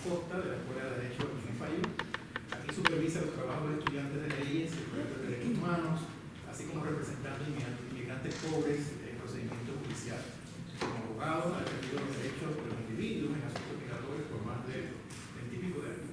Costa, de la Escuela de Derecho de FIU. Aquí supervisa los trabajos de estudiantes de leyes, de proyectos de derechos humanos, así como representando inmigrantes pobres en procedimientos judiciales. Como abogado, ha defendido los derechos de los individuos en asuntos migratorios por más de 20 y pico de años.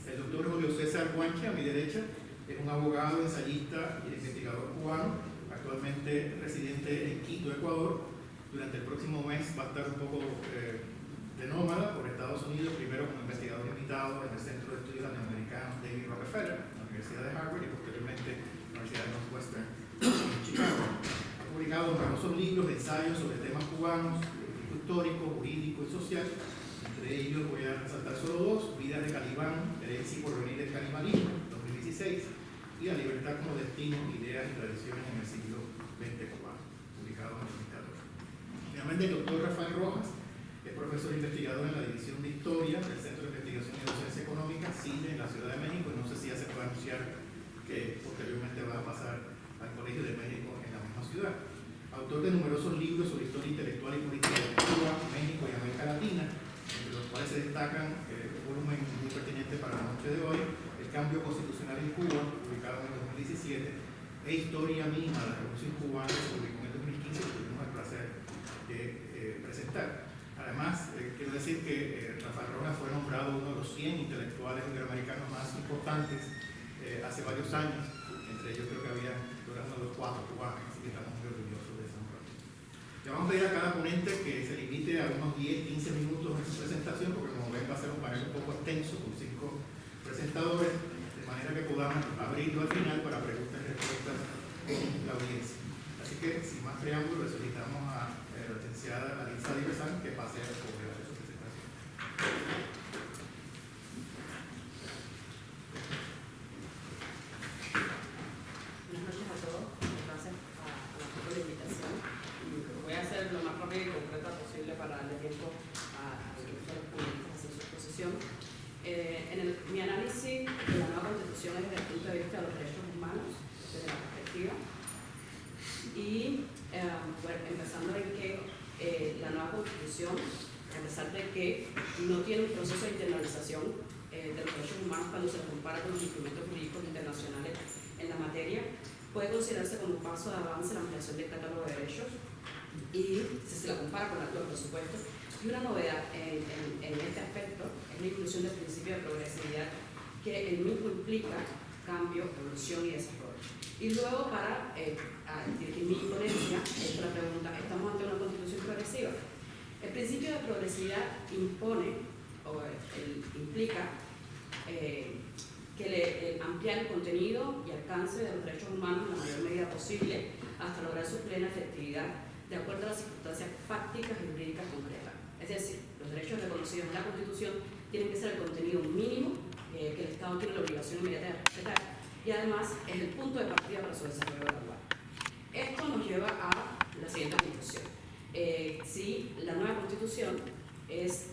El doctor Julio César Guanche, a mi derecha, es un abogado, ensayista y investigador cubano, actualmente residente en Quito, Ecuador. Durante el próximo mes va a estar un poco de nómada por Estados Unidos, primero como investigador invitado en el Centro de Estudios Latinoamericanos David Rockefeller, en la Universidad de Harvard, y posteriormente en la Universidad de Northwestern en Chicago. Ha publicado numerosos libros de ensayos sobre temas cubanos, histórico, jurídico y social. Entre ellos voy a resaltar solo dos: Vidas de Calibán, herencia y porvenir del canibalismo, 2016, y La libertad como destino, ideas y tradiciones en el siglo XX cubano, publicado en 2014. Finalmente, el doctor Rafael Rojas es profesor investigador en la División de Historia del Centro de Investigación y Docencia Económica, CIDE, en la Ciudad de México, y no sé si ya se puede anunciar que posteriormente va a pasar al Colegio de México en la misma ciudad. Autor de numerosos libros sobre historia intelectual y política de Cuba, México y América Latina, entre los cuales se destacan un volumen muy pertinente para la noche de hoy: El cambio constitucional en Cuba, publicado en el 2017, e Historia mínima de la Revolución Cubana, que se publicó en el 2015, que tuvimos el placer de presentar. Además, quiero decir que Rafael Rojas fue nombrado uno de los 100 intelectuales iberoamericanos más importantes hace varios años. Entre ellos creo que había, uno de los 4 cubanos, así que estamos muy orgullosos de esa nombre. Le vamos a pedir a cada ponente que se limite a unos 10-15 minutos en su presentación, porque como ven va a ser un panel un poco extenso con 5 presentadores, de manera que podamos abrirlo al final para preguntas y respuestas con la audiencia. Así que, sin más preámbulos, solicitamos a la licenciada Larisa Diversán que pase a su presentación. Buenas noches a todos, gracias a la por la invitación. Voy a hacer lo más rápido y concreta posible para darle tiempo a los ponentes a hacer su exposición. Mi análisis de la nueva Constitución es desde el punto de vista de los derechos humanos, desde la perspectiva. Y bueno, empezando en que la nueva Constitución, a pesar de que no tiene un proceso de internalización de los derechos humanos cuando se compara con los instrumentos jurídicos internacionales en la materia, puede considerarse como un paso de avance en la ampliación del catálogo de derechos, y si se la compara con el actual presupuesto. Y una novedad en este aspecto es la inclusión del principio de progresividad, que el mismo implica cambio, evolución y desarrollo. Y luego, para dirigir mi ponencia, la pregunta: ¿estamos ante una constitución progresiva? El principio de progresividad impone, o implica, que ampliar el contenido y alcance de los derechos humanos en la mayor medida posible hasta lograr su plena efectividad de acuerdo a las circunstancias fácticas y jurídicas concretas. Es decir, los derechos reconocidos en la Constitución tienen que ser el contenido mínimo que el Estado tiene la obligación inmediata de respetar, y además es el punto de partida para su desarrollo gradual. Esto nos lleva a la siguiente conclusión. Si la nueva Constitución es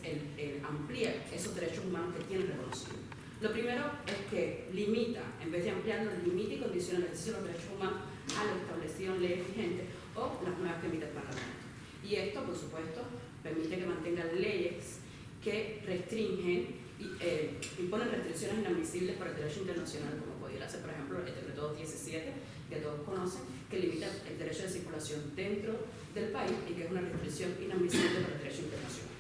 amplía esos derechos humanos que tienen reconocidos. Lo primero es que limita, en vez de ampliarlo, limita y condiciona el ejercicio de los derechos humanos a lo establecido en leyes vigentes o las nuevas que emite el Parlamento. Y esto, por supuesto, permite que mantengan leyes que restringen y imponen restricciones inadmisibles para el derecho internacional, como podría ser, por ejemplo, el decreto 217, que todos conocen, que limita el derecho de circulación dentro del país y que es una restricción inadmisible para el derecho internacional.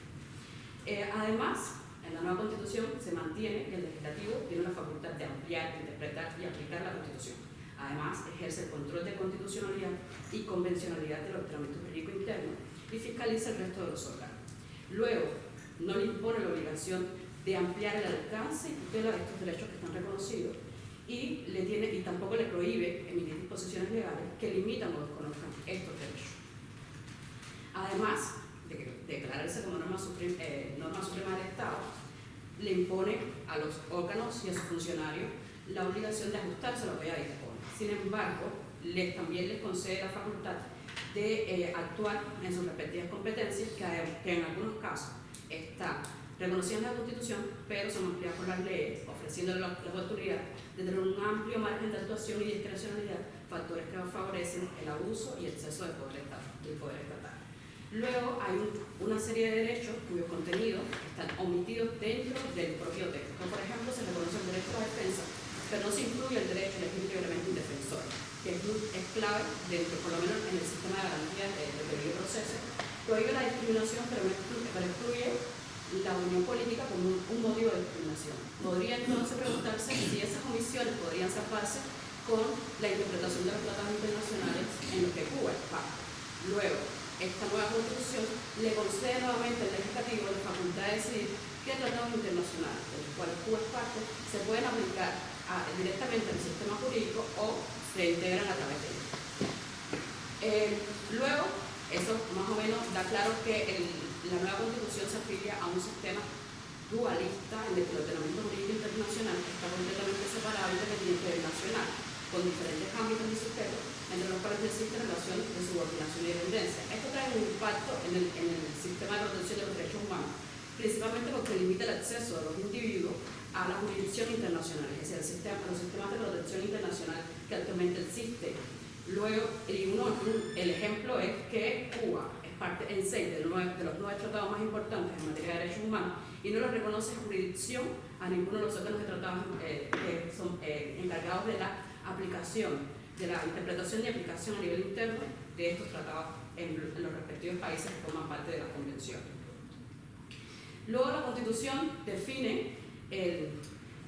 Además, en la nueva Constitución se mantiene que el legislativo tiene la facultad de ampliar, interpretar y aplicar la Constitución. Además, ejerce el control de constitucionalidad y convencionalidad del ordenamiento jurídico interno y fiscaliza el resto de los órganos. Luego, no le impone la obligación de ampliar el alcance y tutela de estos derechos que están reconocidos, y tampoco le prohíbe emitir disposiciones legales que limitan o desconozcan estos derechos. Además de declararse como norma suprema del Estado, le impone a los órganos y a sus funcionarios la obligación de ajustarse a lo que ya dispone. Sin embargo, también les concede la facultad de actuar en sus respectivas competencias, que en algunos casos está reconocida en la Constitución, pero son ampliadas por las leyes, ofreciéndole la oportunidad de tener un amplio margen de actuación y discrecionalidad, factores que favorecen el abuso y exceso del poder estatal. Luego hay una serie de derechos cuyos contenidos están omitidos dentro del propio texto. Por ejemplo, se reconoce el derecho a la defensa, pero no se incluye el derecho a elegir libremente un defensor, que es clave dentro, por lo menos en el sistema de garantías de debido proceso. Prohíbe la discriminación, pero excluye la unión política como un motivo de discriminación. Podría entonces preguntarse si esas omisiones podrían zafarse con la interpretación de los tratados internacionales en los que Cuba es parte. Luego, esta nueva constitución le concede nuevamente al legislativo la facultad de decidir qué tratados internacionales, de los cuales Cuba es parte, se pueden aplicar directamente al sistema jurídico o se integran a través de él. Luego, eso más o menos da claro que la nueva constitución se afilia a un sistema dualista en el que el ordenamiento jurídico internacional está completamente separado, independiente del nacional, con diferentes ámbitos y sujetos, entre los cuales existe relación de subordinación y dependencia. Esto trae un impacto en el sistema de protección de los derechos humanos, principalmente porque limita el acceso de los individuos a la jurisdicción internacional, es decir, los sistemas de protección internacional que actualmente existen. Luego, el ejemplo es que Cuba es parte en 6 de los 9 tratados más importantes en materia de derechos humanos y no le reconoce jurisdicción a ninguno de los órganos de tratados que son encargados de la aplicación, de la interpretación y aplicación a nivel interno de estos tratados en los respectivos países que forman parte de la convención. Luego la Constitución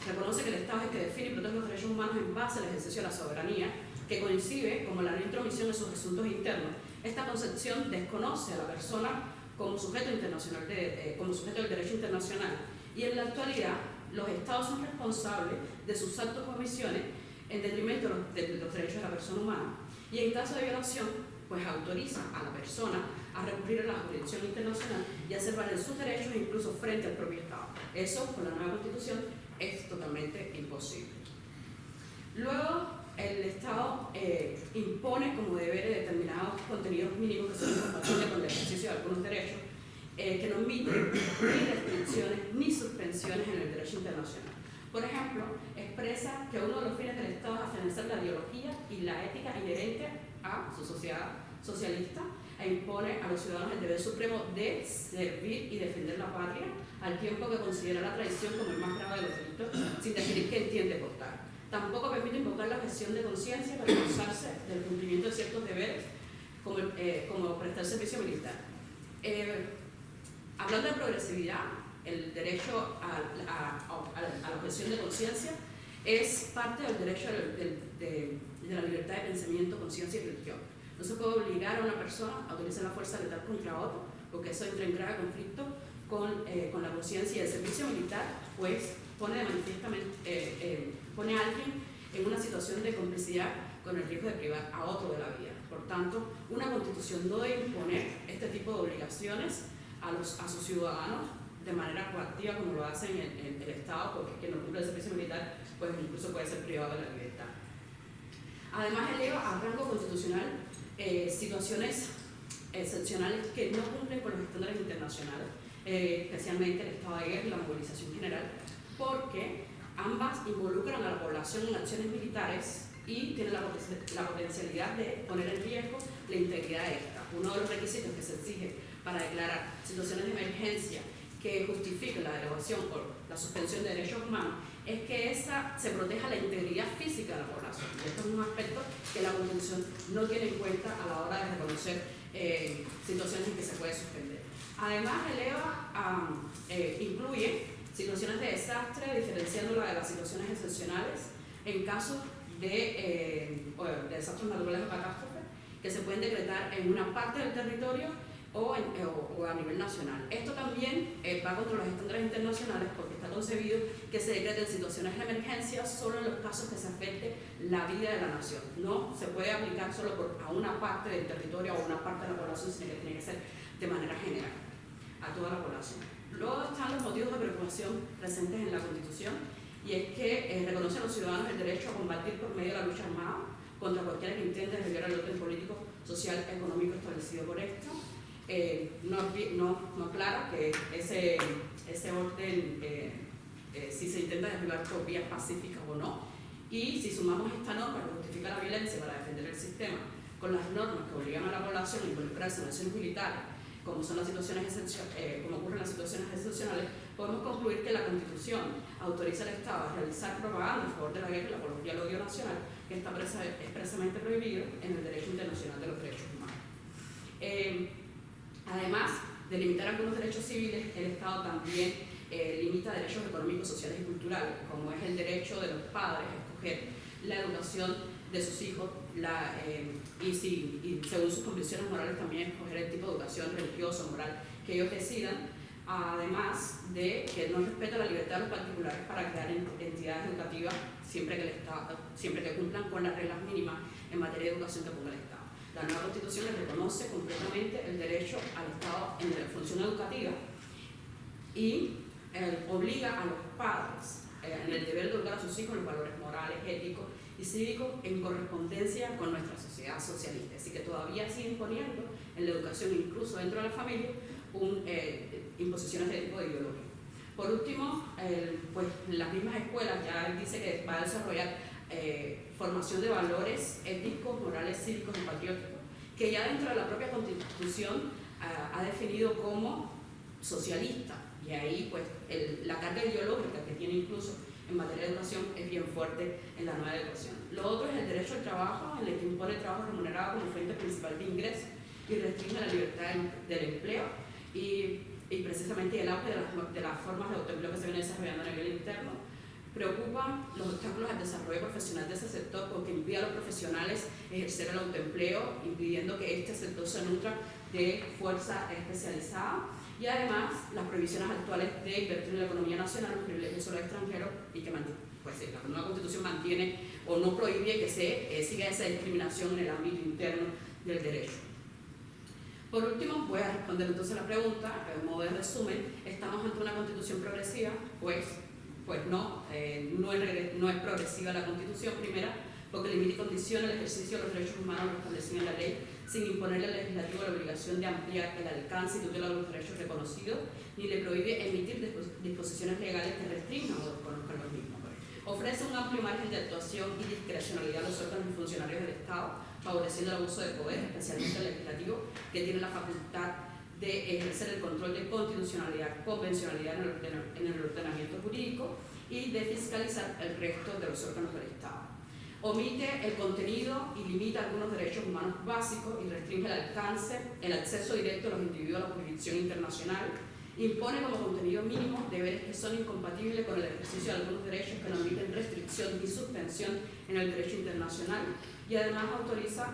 reconoce que el Estado es el que define y protege los derechos humanos en base al ejercicio de la soberanía, que coincide como la no intromisión en sus asuntos internos. Esta concepción desconoce a la persona como sujeto internacional como sujeto del derecho internacional, y en la actualidad los Estados son responsables de sus actos o omisiones en detrimento de los derechos de la persona humana, y en caso de violación pues autoriza a la persona a recurrir a la jurisdicción internacional y a hacer valer sus derechos incluso frente al propio Estado. Eso con la nueva Constitución es totalmente imposible. Luego el Estado impone como deberes determinados contenidos mínimos que son incompatibles con el ejercicio de algunos derechos, que no admiten ni restricciones ni suspensiones en el derecho internacional. Por ejemplo, expresa que uno de los fines del Estado es afianzar la ideología y la ética inherente a su sociedad socialista, e impone a los ciudadanos el deber supremo de servir y defender la patria, al tiempo que considera la traición como el más grave de los delitos, sin definir qué entiende por tal. Tampoco permite invocar la objeción de conciencia para excusarse del cumplimiento de ciertos deberes, como prestar servicio militar. Hablando de progresividad, el derecho a la objeción de conciencia es parte del derecho de la libertad de pensamiento, conciencia y religión. No se puede obligar a una persona a utilizar la fuerza letal contra otro, porque eso entra en grave conflicto con la conciencia, y el servicio militar pues pone a alguien en una situación de complicidad con el riesgo de privar a otro de la vida. Por tanto, una constitución no debe imponer este tipo de obligaciones a sus ciudadanos de manera coactiva como lo hace en el Estado, porque quien no cumple el servicio militar pues incluso puede ser privado de la libertad. Además, eleva a rango constitucional situaciones excepcionales que no cumplen con los estándares internacionales, especialmente el estado de guerra y la movilización general, porque ambas involucran a la población en acciones militares y tienen la potencialidad de poner en riesgo la integridad de esta. Uno de los requisitos que se exige para declarar situaciones de emergencia que justifiquen la derogación o la suspensión de derechos humanos es que se proteja la integridad física de la población. Y esto es un aspecto que la Constitución no tiene en cuenta a la hora de reconocer situaciones en que se puede suspender. Además, incluye situaciones de desastre, diferenciándola de las situaciones excepcionales en casos de desastres naturales o catástrofes que se pueden decretar en una parte del territorio o a nivel nacional. Esto también va contra los estándares internacionales, porque está concebido que se decreten situaciones de emergencia solo en los casos que se afecte la vida de la nación. No se puede aplicar solo a una parte del territorio o a una parte de la población, sino que tiene que ser de manera general a toda la población. Luego están los motivos de preocupación presentes en la Constitución, y es que reconoce a los ciudadanos el derecho a combatir por medio de la lucha armada contra cualquiera que intente desviar el orden político, social, económico establecido por esto. No aclara que ese orden, si se intenta desviar por vías pacíficas o no, y si sumamos esta norma que justifica la violencia para defender el sistema con las normas que obligan a la población a involucrarse en acciones militares como son las situaciones como ocurren las situaciones excepcionales, podemos concluir que la Constitución autoriza al Estado a realizar propaganda a favor de la guerra y la apología al odio nacional, que está expresamente prohibido en el derecho internacional de los derechos humanos. Además de limitar algunos derechos civiles, el Estado también limita derechos económicos, sociales y culturales, como es el derecho de los padres a escoger la educación de sus hijos y según sus convicciones morales también escoger el tipo de educación religiosa o moral que ellos decidan, además de que no respeta la libertad de los particulares para crear entidades educativas siempre que cumplan con las reglas mínimas en materia de educación que ponga el Estado. La nueva Constitución les reconoce completamente el derecho al Estado en la función educativa y obliga a los padres en el deber de educar a sus hijos los valores morales, éticos y cívicos en correspondencia con nuestra sociedad socialista. Así que todavía siguen poniendo en la educación, incluso dentro de la familia, imposiciones de tipo de ideología. Por último, pues las mismas escuelas ya dice que va a desarrollar formación de valores éticos, morales, cívicos y patrióticos, que ya dentro de la propia Constitución ha definido como socialista. Y ahí pues la carga ideológica que tiene incluso en materia de educación es bien fuerte en la nueva educación. Lo otro es el derecho al trabajo, en el que impone el trabajo remunerado como fuente principal de ingresos y restringe la libertad del empleo y precisamente el auge de las formas de autoempleo que se viene desarrollando a nivel interno. Preocupan los obstáculos al desarrollo profesional de ese sector porque impide a los profesionales ejercer el autoempleo, impidiendo que este sector se nutra de fuerza especializada. Y además, las prohibiciones actuales de invertir en la economía nacional, los privilegios sobre extranjeros, y que pues, la nueva Constitución mantiene o no prohíbe que se siga esa discriminación en el ámbito interno del derecho. Por último, voy a responder entonces la pregunta, en modo de resumen. ¿Estamos ante una Constitución progresiva? Pues no, no es progresiva la Constitución, primera, porque limita y condiciona el ejercicio de los derechos humanos establecidos en la ley, sin imponerle al legislativo la obligación de ampliar el alcance y tutela de los derechos reconocidos, ni le prohíbe emitir disposiciones legales que restrinjan o desconozcan los mismos. Ofrece un amplio margen de actuación y discrecionalidad a los órganos y funcionarios del Estado, favoreciendo el abuso de poder, especialmente el legislativo, que tiene la facultad de ejercer el control de constitucionalidad, convencionalidad en el ordenamiento jurídico y de fiscalizar el resto de los órganos del Estado. Omite el contenido y limita algunos derechos humanos básicos y restringe el alcance, el acceso directo a los individuos a la jurisdicción internacional. Impone como contenido mínimo deberes que son incompatibles con el ejercicio de algunos derechos que no admiten restricción ni suspensión en el derecho internacional. Y además autoriza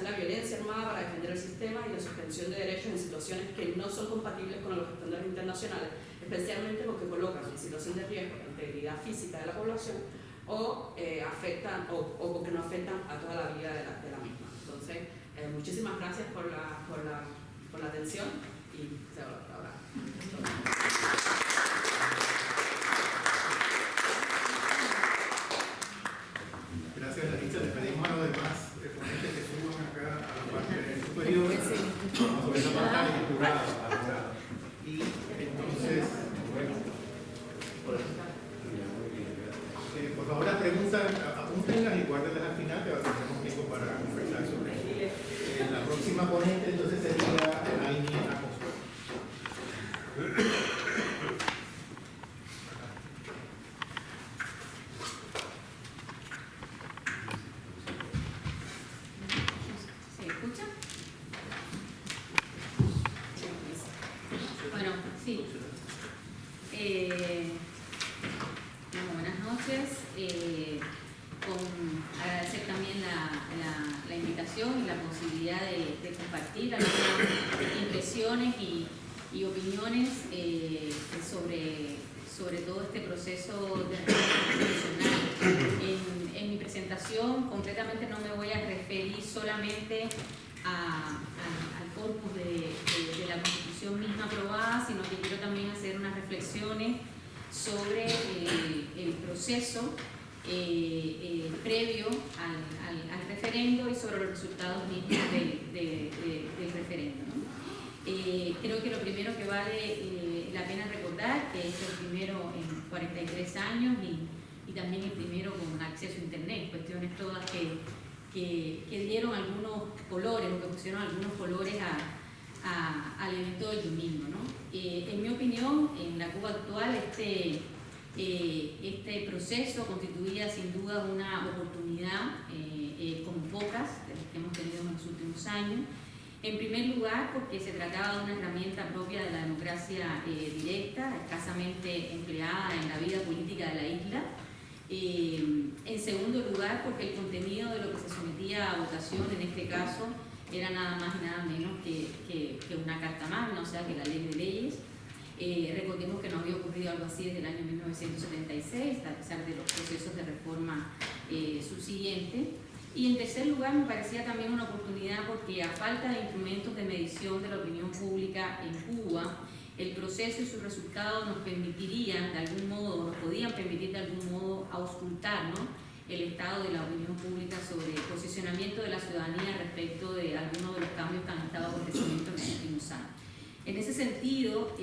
la violencia armada para defender el sistema y la suspensión de derechos en situaciones que no son compatibles con los estándares internacionales, especialmente porque colocan en situación de riesgo la integridad física de la población o porque no afectan a toda la vida de la misma. Entonces, muchísimas gracias por la atención y se va la palabra. Gracias, Larissa. Les pedimos a los demás ponentes que suban acá a la parte superior. Vamos a ver la pantalla jurada. Y entonces, por favor, las preguntas apúntenlas y guárdenlas al final, que tendremos tiempo para conversar sobre ello. La próxima ponente entonces sería Aini Acosta. ¿Se escucha? Bueno, sí. Buenas noches. Agradecer también la invitación y la posibilidad de compartir algunas impresiones y opiniones sobre todo este proceso de reforma constitucional. En mi presentación concretamente no me voy a referir solamente al corpus de la Constitución misma aprobada, sino que quiero también hacer unas reflexiones sobre el proceso previo al referendo y sobre los resultados mismos del referendo, ¿no? Creo que lo primero que vale la pena recordar que es el primero en 43 años y también el primero con acceso a Internet, cuestiones todas que dieron algunos colores, o que pusieron algunos colores al evento del domingo, ¿no? En mi opinión, en la Cuba actual, este proceso constituía sin duda una oportunidad como pocas de las que hemos tenido en los últimos años. En primer lugar, porque se trataba de una herramienta propia de la democracia directa, escasamente empleada en la vida política de la isla. En segundo lugar, porque el contenido de lo que se sometía a votación en este caso era nada más y nada menos que una carta magna, o sea, que la ley de leyes. Recordemos que no había ocurrido algo así desde el año 1976, a pesar de los procesos de reforma subsiguientes. Y en tercer lugar, me parecía también una oportunidad porque a falta de instrumentos de medición de la opinión pública en Cuba, el proceso y sus resultados nos permitirían de algún modo, nos podían permitir de algún modo auscultar, ¿no?, el estado de la opinión pública sobre el posicionamiento de la ciudadanía respecto de algunos de los cambios que han estado aconteciendo en los últimos años. En ese sentido,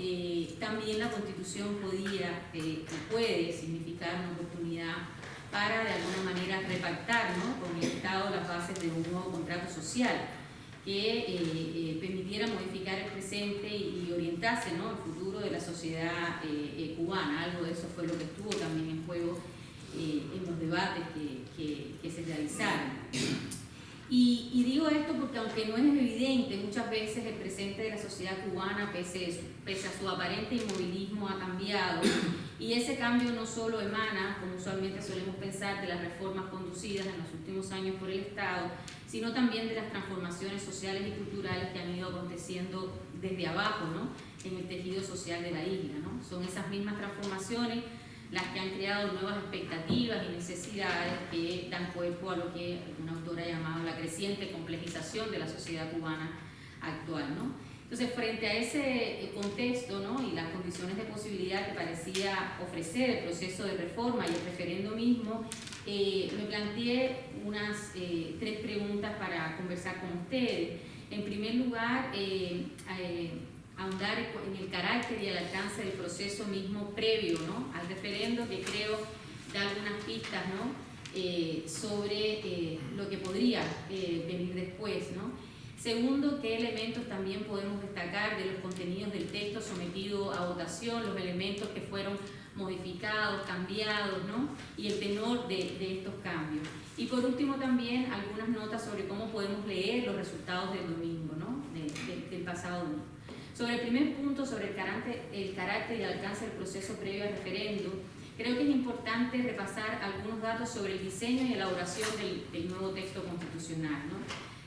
también la Constitución puede significar una oportunidad para de alguna manera repactar, ¿no?, con el Estado las bases de un nuevo contrato social que permitiera modificar el presente y orientarse, ¿no?, el futuro de la sociedad cubana. Algo de eso fue lo que estuvo también en juego en los debates que se realizaron. Y digo esto porque aunque no es evidente, muchas veces el presente de la sociedad cubana, pese a su aparente inmovilismo, ha cambiado, y ese cambio no solo emana, como usualmente solemos pensar, de las reformas conducidas en los últimos años por el Estado, sino también de las transformaciones sociales y culturales que han ido aconteciendo desde abajo, ¿no?, en el tejido social de la isla, ¿no? Son esas mismas transformaciones las que han creado nuevas expectativas y necesidades que dan cuerpo a lo que una autora ha llamado la creciente complejización de la sociedad cubana actual, ¿no? Entonces, frente a ese contexto, ¿no?, y las condiciones de posibilidad que parecía ofrecer el proceso de reforma y el referendo mismo, me planteé unas 3 preguntas para conversar con ustedes. En primer lugar, ahondar en el carácter y el alcance del proceso mismo previo, ¿no?, al referendo, que creo da algunas pistas, ¿no?, sobre lo que podría venir después, ¿no? Segundo, qué elementos también podemos destacar de los contenidos del texto sometido a votación, los elementos que fueron modificados, cambiados, ¿no?, y el tenor de estos cambios. Y por último también algunas notas sobre cómo podemos leer los resultados del domingo, ¿no?, del pasado domingo. Sobre el primer punto, sobre el carácter y alcance del proceso previo al referendo, creo que es importante repasar algunos datos sobre el diseño y elaboración del nuevo texto constitucional, ¿no?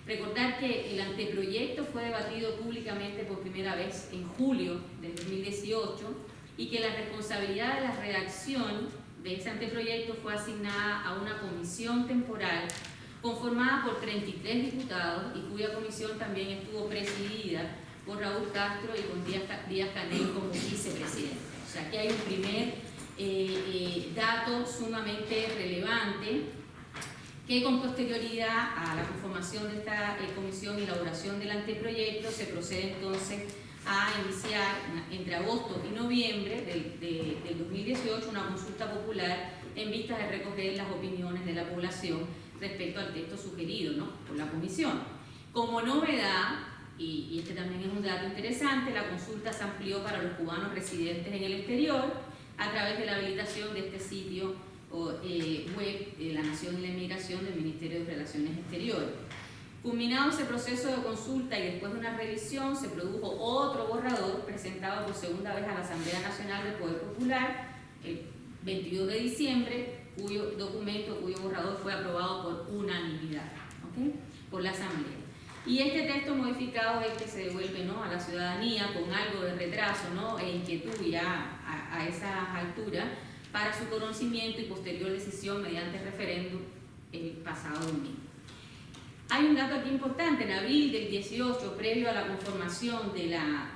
Recordar que el anteproyecto fue debatido públicamente por primera vez en julio del 2018 y que la responsabilidad de la redacción de ese anteproyecto fue asignada a una comisión temporal conformada por 33 diputados y cuya comisión también estuvo presidida por Raúl Castro y con Díaz-Canel como vicepresidente. O sea, aquí hay un primer dato sumamente relevante que con posterioridad a la conformación de esta comisión y elaboración del anteproyecto se procede entonces a iniciar entre agosto y noviembre del 2018 una consulta popular en vistas de recoger las opiniones de la población respecto al texto sugerido, ¿no?, por la comisión. Como novedad, y este también es un dato interesante, la consulta se amplió para los cubanos residentes en el exterior a través de la habilitación de este sitio web de la Nación y la Inmigración del Ministerio de Relaciones Exteriores. Culminado ese proceso de consulta y después de una revisión, se produjo otro borrador presentado por segunda vez a la Asamblea Nacional del Poder Popular el 22 de diciembre, cuyo borrador fue aprobado por unanimidad, ¿okay?, por la Asamblea. Y este texto modificado es el que se devuelve, ¿no?, a la ciudadanía con algo de retraso, ¿no?, e inquietud ya a esas alturas para su conocimiento y posterior decisión mediante referéndum el pasado domingo. Hay un dato aquí importante: en abril del 18, previo a la conformación de la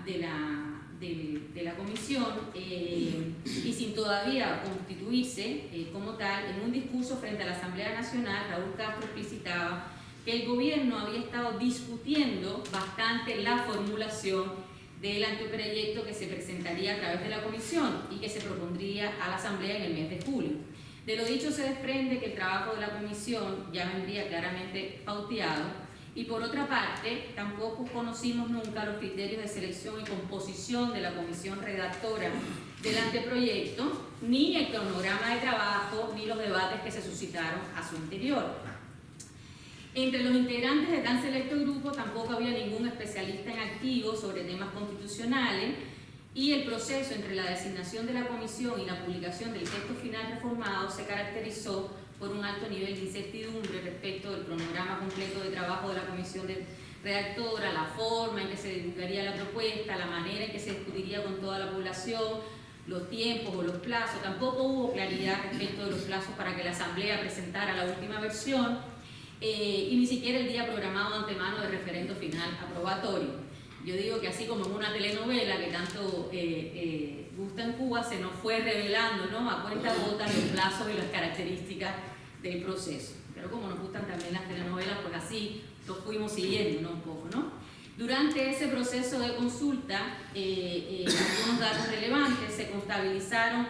comisión y sin todavía constituirse como tal, en un discurso frente a la Asamblea Nacional, Raúl Castro explicitaba que el gobierno había estado discutiendo bastante la formulación del anteproyecto que se presentaría a través de la comisión y que se propondría a la Asamblea en el mes de julio. De lo dicho se desprende que el trabajo de la comisión ya vendría claramente pauteado y por otra parte tampoco conocimos nunca los criterios de selección y composición de la comisión redactora del anteproyecto, ni el cronograma de trabajo, ni los debates que se suscitaron a su interior. Entre los integrantes de tan selecto grupo tampoco había ningún especialista en activo sobre temas constitucionales y el proceso entre la designación de la comisión y la publicación del texto final reformado se caracterizó por un alto nivel de incertidumbre respecto del cronograma completo de trabajo de la comisión redactora, la forma en que se divulgaría la propuesta, la manera en que se discutiría con toda la población, los tiempos o los plazos. Tampoco hubo claridad respecto de los plazos para que la Asamblea presentara la última versión y ni siquiera el día programado de antemano de referendo final aprobatorio. Yo digo que así como en una telenovela que tanto gusta en Cuba, se nos fue revelando, ¿no?, a cuentagotas los plazos y las características del proceso. Pero como nos gustan también las telenovelas, pues así lo fuimos siguiendo, ¿no?, un poco, ¿no? Durante ese proceso de consulta, algunos datos relevantes: se contabilizaron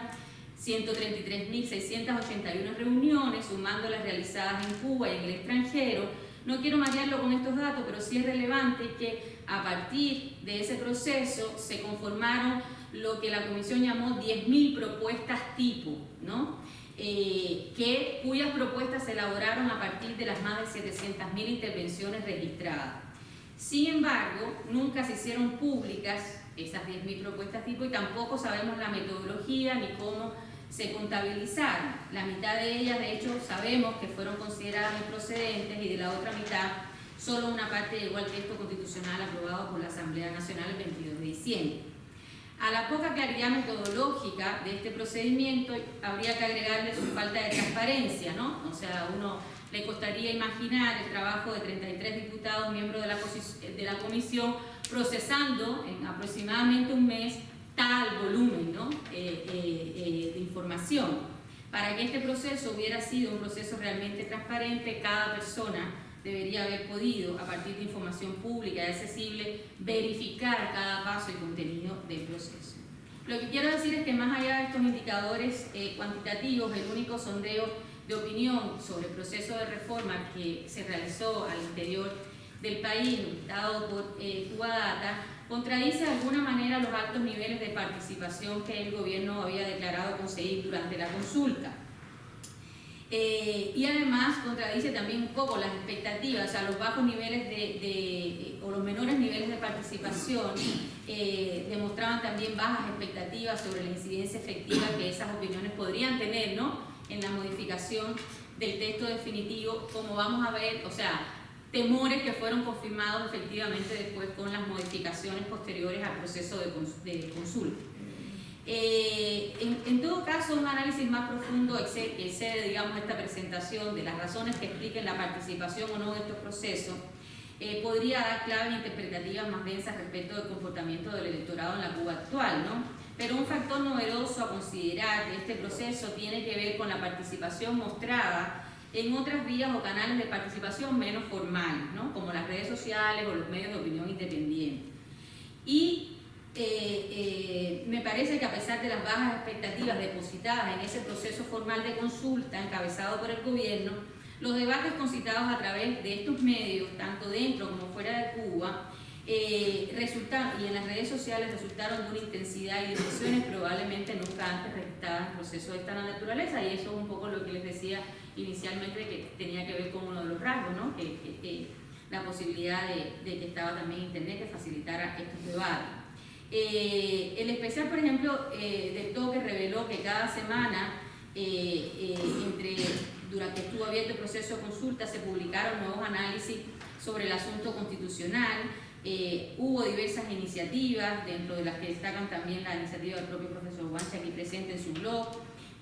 133.681 reuniones, sumando las realizadas en Cuba y en el extranjero. No quiero marearlo con estos datos, pero sí es relevante que a partir de ese proceso se conformaron lo que la comisión llamó 10.000 propuestas tipo, ¿no? Cuyas propuestas se elaboraron a partir de las más de 700.000 intervenciones registradas. Sin embargo, nunca se hicieron públicas esas 10.000 propuestas tipo y tampoco sabemos la metodología ni cómo se contabilizaron. La mitad de ellas, de hecho, sabemos que fueron consideradas improcedentes y de la otra mitad solo una parte llegó al texto constitucional aprobado por la Asamblea Nacional el 22 de diciembre. A la poca claridad metodológica de este procedimiento habría que agregarle su falta de transparencia, ¿no? O sea, a uno le costaría imaginar el trabajo de 33 diputados miembros de la comisión procesando en aproximadamente un mes tal volumen, ¿no?, de información. Para que este proceso hubiera sido un proceso realmente transparente, cada persona debería haber podido, a partir de información pública y accesible, verificar cada paso y contenido del proceso. Lo que quiero decir es que más allá de estos indicadores cuantitativos, el único sondeo de opinión sobre el proceso de reforma que se realizó al interior del país, dado por Cubadata, contradice de alguna manera los altos niveles de participación que el gobierno había declarado conseguir durante la consulta. Y además contradice también un poco las expectativas, o sea, los bajos niveles o los menores niveles de participación demostraban también bajas expectativas sobre la incidencia efectiva que esas opiniones podrían tener, ¿no?, en la modificación del texto definitivo, como vamos a ver, o sea, temores que fueron confirmados efectivamente después con las modificaciones posteriores al proceso de consulta. En todo caso, un análisis más profundo que excede, digamos, esta presentación de las razones que expliquen la participación o no de estos procesos, podría dar claves interpretativas más densas respecto del comportamiento del electorado en la Cuba actual, ¿no? Pero un factor novedoso a considerar de este proceso tiene que ver con la participación mostrada en otras vías o canales de participación menos formales, ¿no?, como las redes sociales o los medios de opinión independientes. Y me parece que a pesar de las bajas expectativas depositadas en ese proceso formal de consulta encabezado por el gobierno, los debates concitados a través de estos medios, tanto dentro como fuera de Cuba, y en las redes sociales resultaron de una intensidad y dimensiones probablemente nunca antes registradas en procesos de esta naturaleza, y eso es un poco lo que les decía inicialmente, que tenía que ver con uno de los rasgos, ¿no?, que la posibilidad de que estaba también Internet que facilitara estos debates. El especial, por ejemplo, del Toque reveló que cada semana, durante que estuvo abierto el proceso de consulta, se publicaron nuevos análisis sobre el asunto constitucional. Hubo diversas iniciativas, dentro de las que destacan también la iniciativa del propio profesor Guancha, aquí presente en su blog,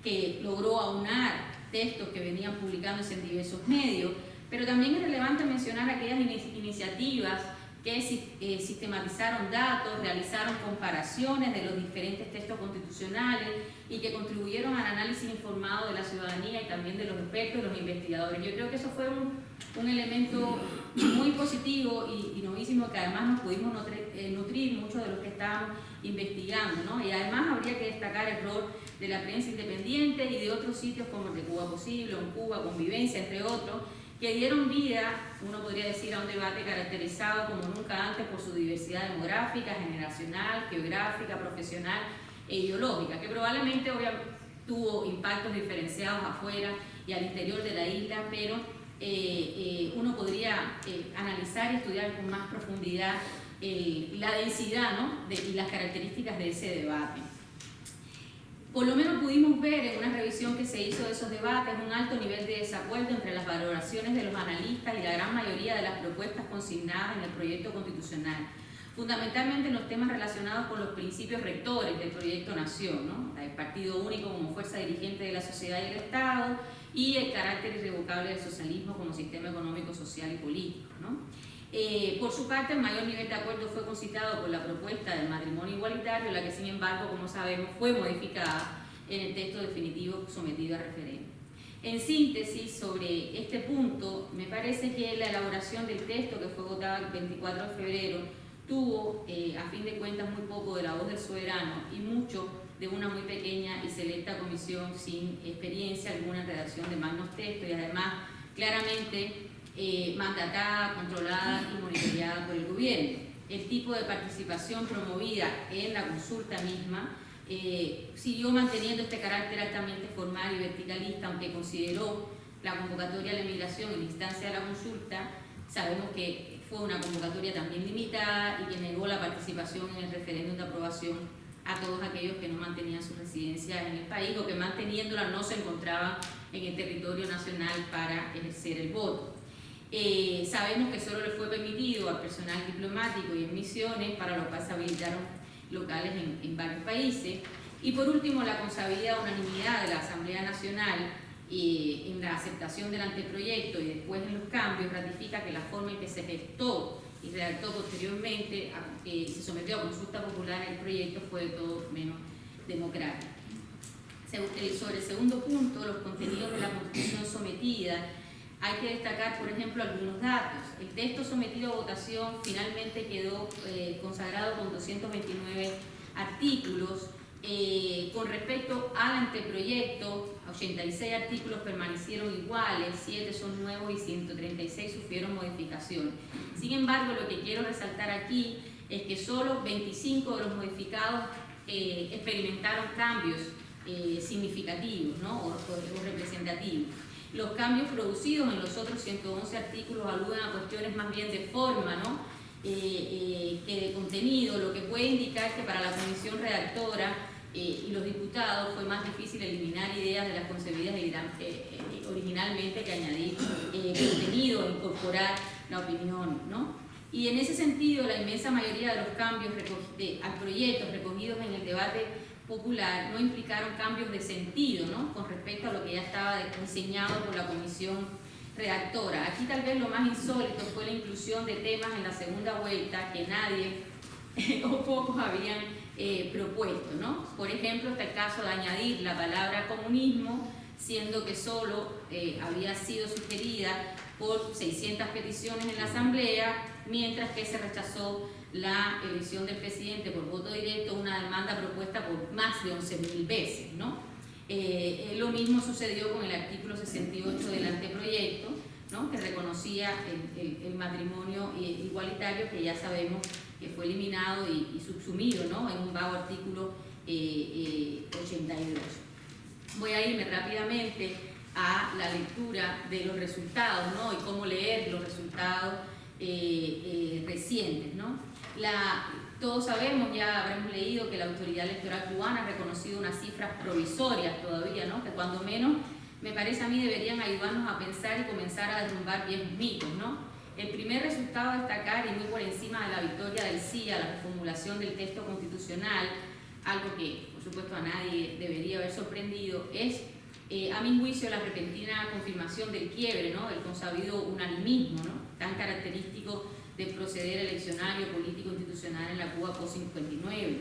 que logró aunar textos que venían publicándose en diversos medios, pero también es relevante mencionar aquellas iniciativas que sistematizaron datos, realizaron comparaciones de los diferentes textos constitucionales y que contribuyeron al análisis informado de la ciudadanía y también de los expertos y los investigadores. Yo creo que eso fue un elemento muy positivo y novísimo, que además nos pudimos nutrir mucho de lo que estábamos investigando, ¿no? Y además habría que destacar el rol de la prensa independiente y de otros sitios como el de Cuba Posible, en Cuba, Convivencia, entre otros, que dieron vida, uno podría decir, a un debate caracterizado como nunca antes por su diversidad demográfica, generacional, geográfica, profesional e ideológica, que probablemente tuvo impactos diferenciados afuera y al interior de la isla, pero uno podría analizar y estudiar con más profundidad la densidad, ¿no?, y las características de ese debate. Por lo menos pudimos ver en una revisión que se hizo de esos debates un alto nivel de desacuerdo entre las valoraciones de los analistas y la gran mayoría de las propuestas consignadas en el proyecto constitucional, fundamentalmente en los temas relacionados con los principios rectores del proyecto Nación, ¿no?, el partido único como fuerza dirigente de la sociedad y el Estado, y el carácter irrevocable del socialismo como sistema económico, social y político, ¿no? Por su parte, el mayor nivel de acuerdo fue concitado por la propuesta del matrimonio igualitario, la que sin embargo, como sabemos, fue modificada en el texto definitivo sometido a referéndum. En síntesis, sobre este punto, me parece que la elaboración del texto que fue votado el 24 de febrero tuvo, a fin de cuentas, muy poco de la voz del soberano y mucho de una muy pequeña y selecta comisión sin experiencia alguna en redacción de magnos textos y además claramente mandatada, controlada y monitoreada por el gobierno. El tipo de participación promovida en la consulta misma siguió manteniendo este carácter altamente formal y verticalista, aunque consideró la convocatoria a la emigración en la instancia de la consulta. Sabemos que fue una convocatoria también limitada y que negó la participación en el referéndum de aprobación a todos aquellos que no mantenían su residencia en el país o que manteniéndola no se encontraban en el territorio nacional para ejercer el voto. Sabemos que solo le fue permitido al personal diplomático y en misiones, para lo cual se habilitaron locales en varios países. Y por último, la consabida unanimidad de la Asamblea Nacional en la aceptación del anteproyecto y después en los cambios ratifica que la forma en que se gestó y redactó posteriormente, se sometió a consulta popular el proyecto, fue de todo menos democrático. Sobre el segundo punto, los contenidos de la Constitución sometida, hay que destacar, por ejemplo, algunos datos. El texto sometido a votación finalmente quedó consagrado con 229 artículos. Con respecto al anteproyecto, 86 artículos permanecieron iguales, 7 son nuevos y 136 sufrieron modificación. Sin embargo, lo que quiero resaltar aquí es que solo 25 de los modificados experimentaron cambios significativos, ¿no?, o representativos. Los cambios producidos en los otros 111 artículos aluden a cuestiones más bien de forma, ¿no?, que de contenido, lo que puede indicar que para la comisión redactora y los diputados fue más difícil eliminar ideas de las concebidas originalmente que añadir contenido e incorporar la opinión, ¿no? Y en ese sentido, la inmensa mayoría de los cambios al proyecto recogidos en el debate popular no implicaron cambios de sentido, ¿no?, con respecto a lo que ya estaba diseñado por la comisión redactora. Aquí tal vez lo más insólito fue la inclusión de temas en la segunda vuelta que nadie o pocos habían propuesto, ¿no? Por ejemplo, está el caso de añadir la palabra comunismo, siendo que solo había sido sugerida por 600 peticiones en la Asamblea, mientras que se rechazó la elección del presidente por voto directo, una demanda propuesta por más de 11.000 veces, ¿no? Lo mismo sucedió con el artículo 68 del anteproyecto, ¿no?, que reconocía el matrimonio igualitario, que ya sabemos que fue eliminado y subsumido, ¿no?, en un vago artículo 82. Voy a irme rápidamente a la lectura de los resultados, ¿no?, y cómo leer los resultados recientes, ¿no? Todos sabemos, ya habremos leído que la autoridad electoral cubana ha reconocido unas cifras provisorias todavía, ¿no?, que cuando menos me parece a mí deberían ayudarnos a pensar y comenzar a derrumbar viejos mitos, ¿no? El primer resultado a destacar, y muy por encima de la victoria del sí a la reformulación del texto constitucional, algo que por supuesto a nadie debería haber sorprendido, es a mi juicio la repentina confirmación del quiebre, ¿no?, del consabido unanimismo, ¿no?, tan característico del proceder eleccionario, político, institucional en la Cuba post-59.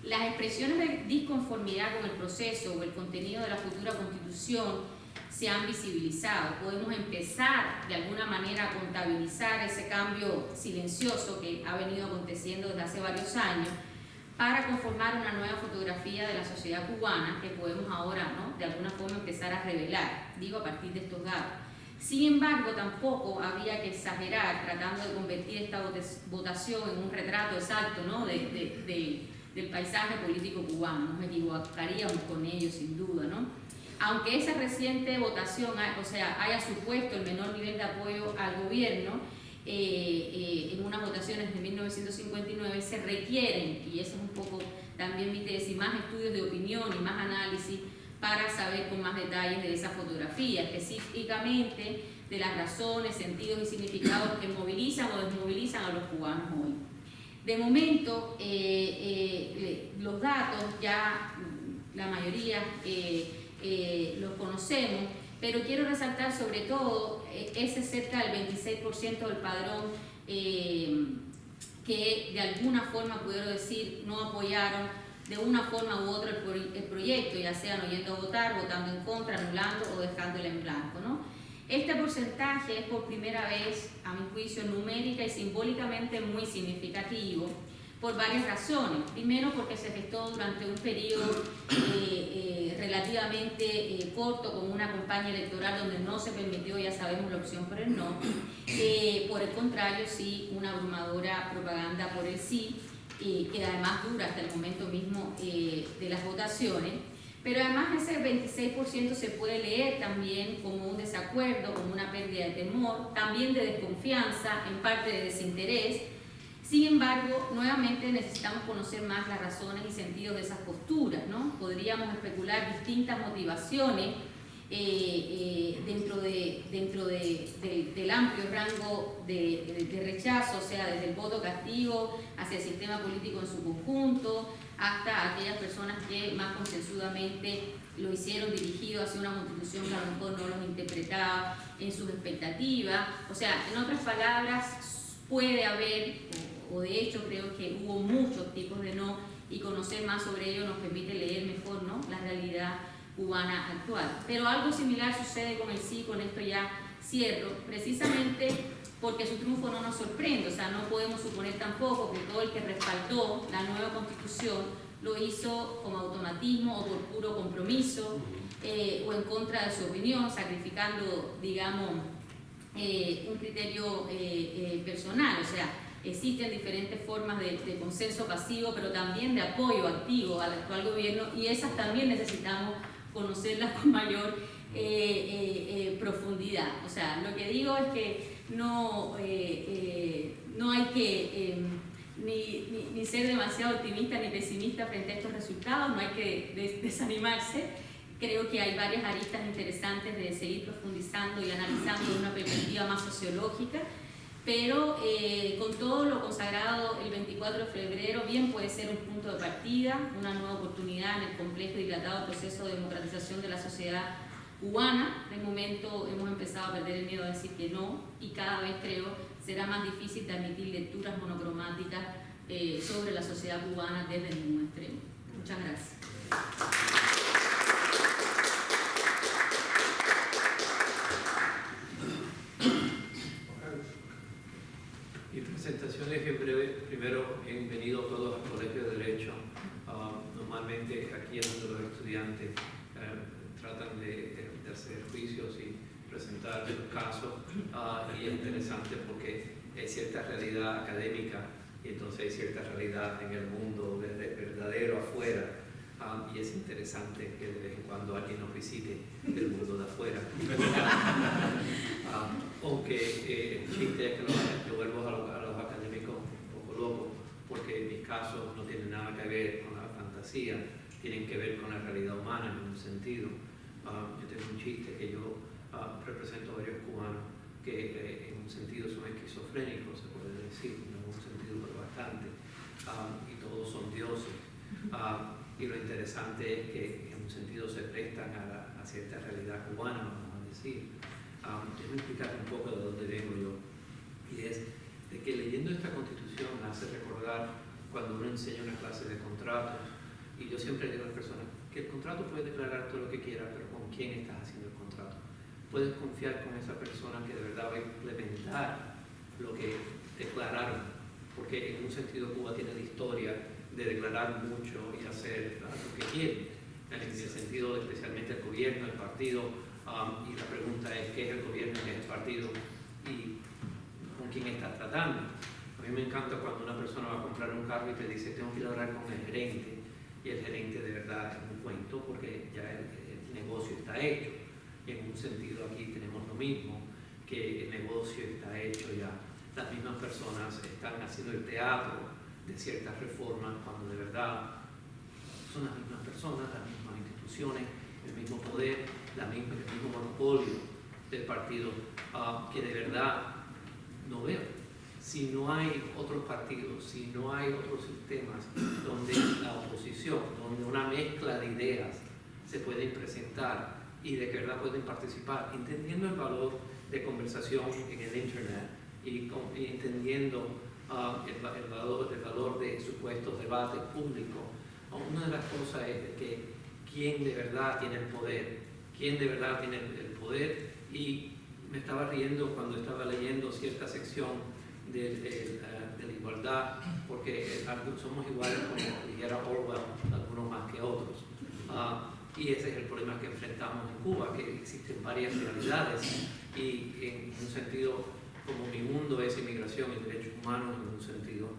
Las expresiones de disconformidad con el proceso o el contenido de la futura Constitución se han visibilizado. Podemos empezar de alguna manera a contabilizar ese cambio silencioso que ha venido aconteciendo desde hace varios años para conformar una nueva fotografía de la sociedad cubana que podemos ahora, ¿no?, de alguna forma empezar a revelar, digo, a partir de estos datos. Sin embargo, tampoco habría que exagerar tratando de convertir esta votación en un retrato exacto, ¿no?, del paisaje político cubano. Nos equivocaríamos con ello, sin duda, ¿no? Aunque esa reciente votación, haya supuesto el menor nivel de apoyo al gobierno, en unas votaciones de 1959 se requieren, y eso es un poco también mi tesis, más estudios de opinión y más análisis para saber con más detalles de esa fotografía, específicamente de las razones, sentidos y significados que movilizan o desmovilizan a los cubanos hoy. De momento, los datos ya la mayoría los conocemos, pero quiero resaltar sobre todo ese cerca del 26% del padrón que de alguna forma, puedo decir, no apoyaron de una forma u otra el proyecto, ya sea no yendo a votar, votando en contra, anulando o dejándolo en blanco, ¿no? Este porcentaje es por primera vez, a mi juicio, numérica y simbólicamente muy significativo por varias razones. Primero, porque se gestó durante un periodo relativamente corto, con una campaña electoral donde no se permitió, ya sabemos, la opción por el no. Por el contrario, sí, una abrumadora propaganda por el sí, que además dura hasta el momento mismo de las votaciones. Pero además ese 26% se puede leer también como un desacuerdo, como una pérdida de temor, también de desconfianza, en parte de desinterés. Sin embargo, nuevamente necesitamos conocer más las razones y sentidos de esas posturas, ¿no? Podríamos especular distintas motivaciones dentro del amplio rango de rechazo, o sea, desde el voto castigo hacia el sistema político en su conjunto, hasta aquellas personas que más concienzudamente lo hicieron dirigido hacia una constitución que a lo mejor no los interpretaba en sus expectativas. O sea, en otras palabras, puede haber, o de hecho creo que hubo muchos tipos de no, y conocer más sobre ello nos permite leer mejor, ¿no?, la realidad cubana actual. Pero algo similar sucede con el sí, con esto ya cierro, precisamente porque su triunfo no nos sorprende. O sea, no podemos suponer tampoco que todo el que respaldó la nueva constitución lo hizo con automatismo o por puro compromiso o en contra de su opinión, sacrificando, digamos, un criterio personal. O sea, existen diferentes formas de consenso pasivo, pero también de apoyo activo al actual gobierno, y esas también necesitamos conocerlas con mayor profundidad. O sea, lo que digo es que no hay que ni ser demasiado optimista ni pesimista frente a estos resultados, no hay que desanimarse. Creo que hay varias aristas interesantes de seguir profundizando y analizando de una perspectiva más sociológica, pero con todo lo consagrado el 24 de febrero, bien puede ser un punto de partida, una nueva oportunidad en el complejo y dilatado proceso de democratización de la sociedad cubana. De momento hemos empezado a perder el miedo a decir que no, y cada vez creo será más difícil de admitir lecturas monocromáticas sobre la sociedad cubana desde ningún extremo. Muchas gracias. Mi presentación es en breve. Primero, bienvenidos todos al Colegio de Derecho. Normalmente aquí es donde los estudiantes tratan de hacer juicios y presentar sus casos, y es interesante porque hay cierta realidad académica y entonces hay cierta realidad en el mundo verdadero afuera, y es interesante que de vez en cuando alguien nos visite del mundo de afuera. Aunque el chiste es que yo vuelvo a los académicos un poco locos, porque mis casos no tienen nada que ver con la fantasía, tienen que ver con la realidad humana en un sentido. Yo tengo un chiste que yo represento a varios cubanos que en un sentido son esquizofrénicos, se puede decir, no en un sentido pero bastante, y todos son dioses. Y lo interesante es que en un sentido se prestan a cierta realidad cubana, vamos a decir. Déjame explicar un poco de dónde vengo yo. Y es, de que leyendo esta Constitución me hace recordar cuando uno enseña una clase de contratos, y yo siempre digo a las personas que el contrato puede declarar todo lo que quiera, pero ¿con quién estás haciendo el contrato? Puedes confiar con esa persona que de verdad va a implementar lo que declararon, porque en un sentido Cuba tiene la historia de declarar mucho y hacer lo que quiere, en el sentido de especialmente el gobierno, el partido, y la pregunta es ¿qué es el gobierno, qué es el partido y con quién estás tratando? A mí me encanta cuando una persona va a comprar un carro y te dice tengo que ir a hablar con el gerente, y el gerente de verdad es un cuento porque ya el negocio está hecho. En un sentido aquí tenemos lo mismo, que el negocio está hecho ya. Las mismas personas están haciendo el teatro de ciertas reformas cuando de verdad son las mismas personas, las mismas instituciones, el mismo poder, el mismo monopolio del partido, que de verdad no veo. Si no hay otros partidos, si no hay otros sistemas donde la oposición, donde una mezcla de ideas se pueden presentar y de que verdad pueden participar, entendiendo el valor de conversación en el Internet y entendiendo el valor de supuestos debates públicos, una de las cosas es que quién de verdad tiene el poder, y me estaba riendo cuando estaba leyendo cierta sección de la igualdad, porque somos iguales como dijera Orwell, algunos más que otros. Y ese es el problema que enfrentamos en Cuba, que existen varias realidades y en un sentido, como mi mundo es inmigración y derechos humanos, en un sentido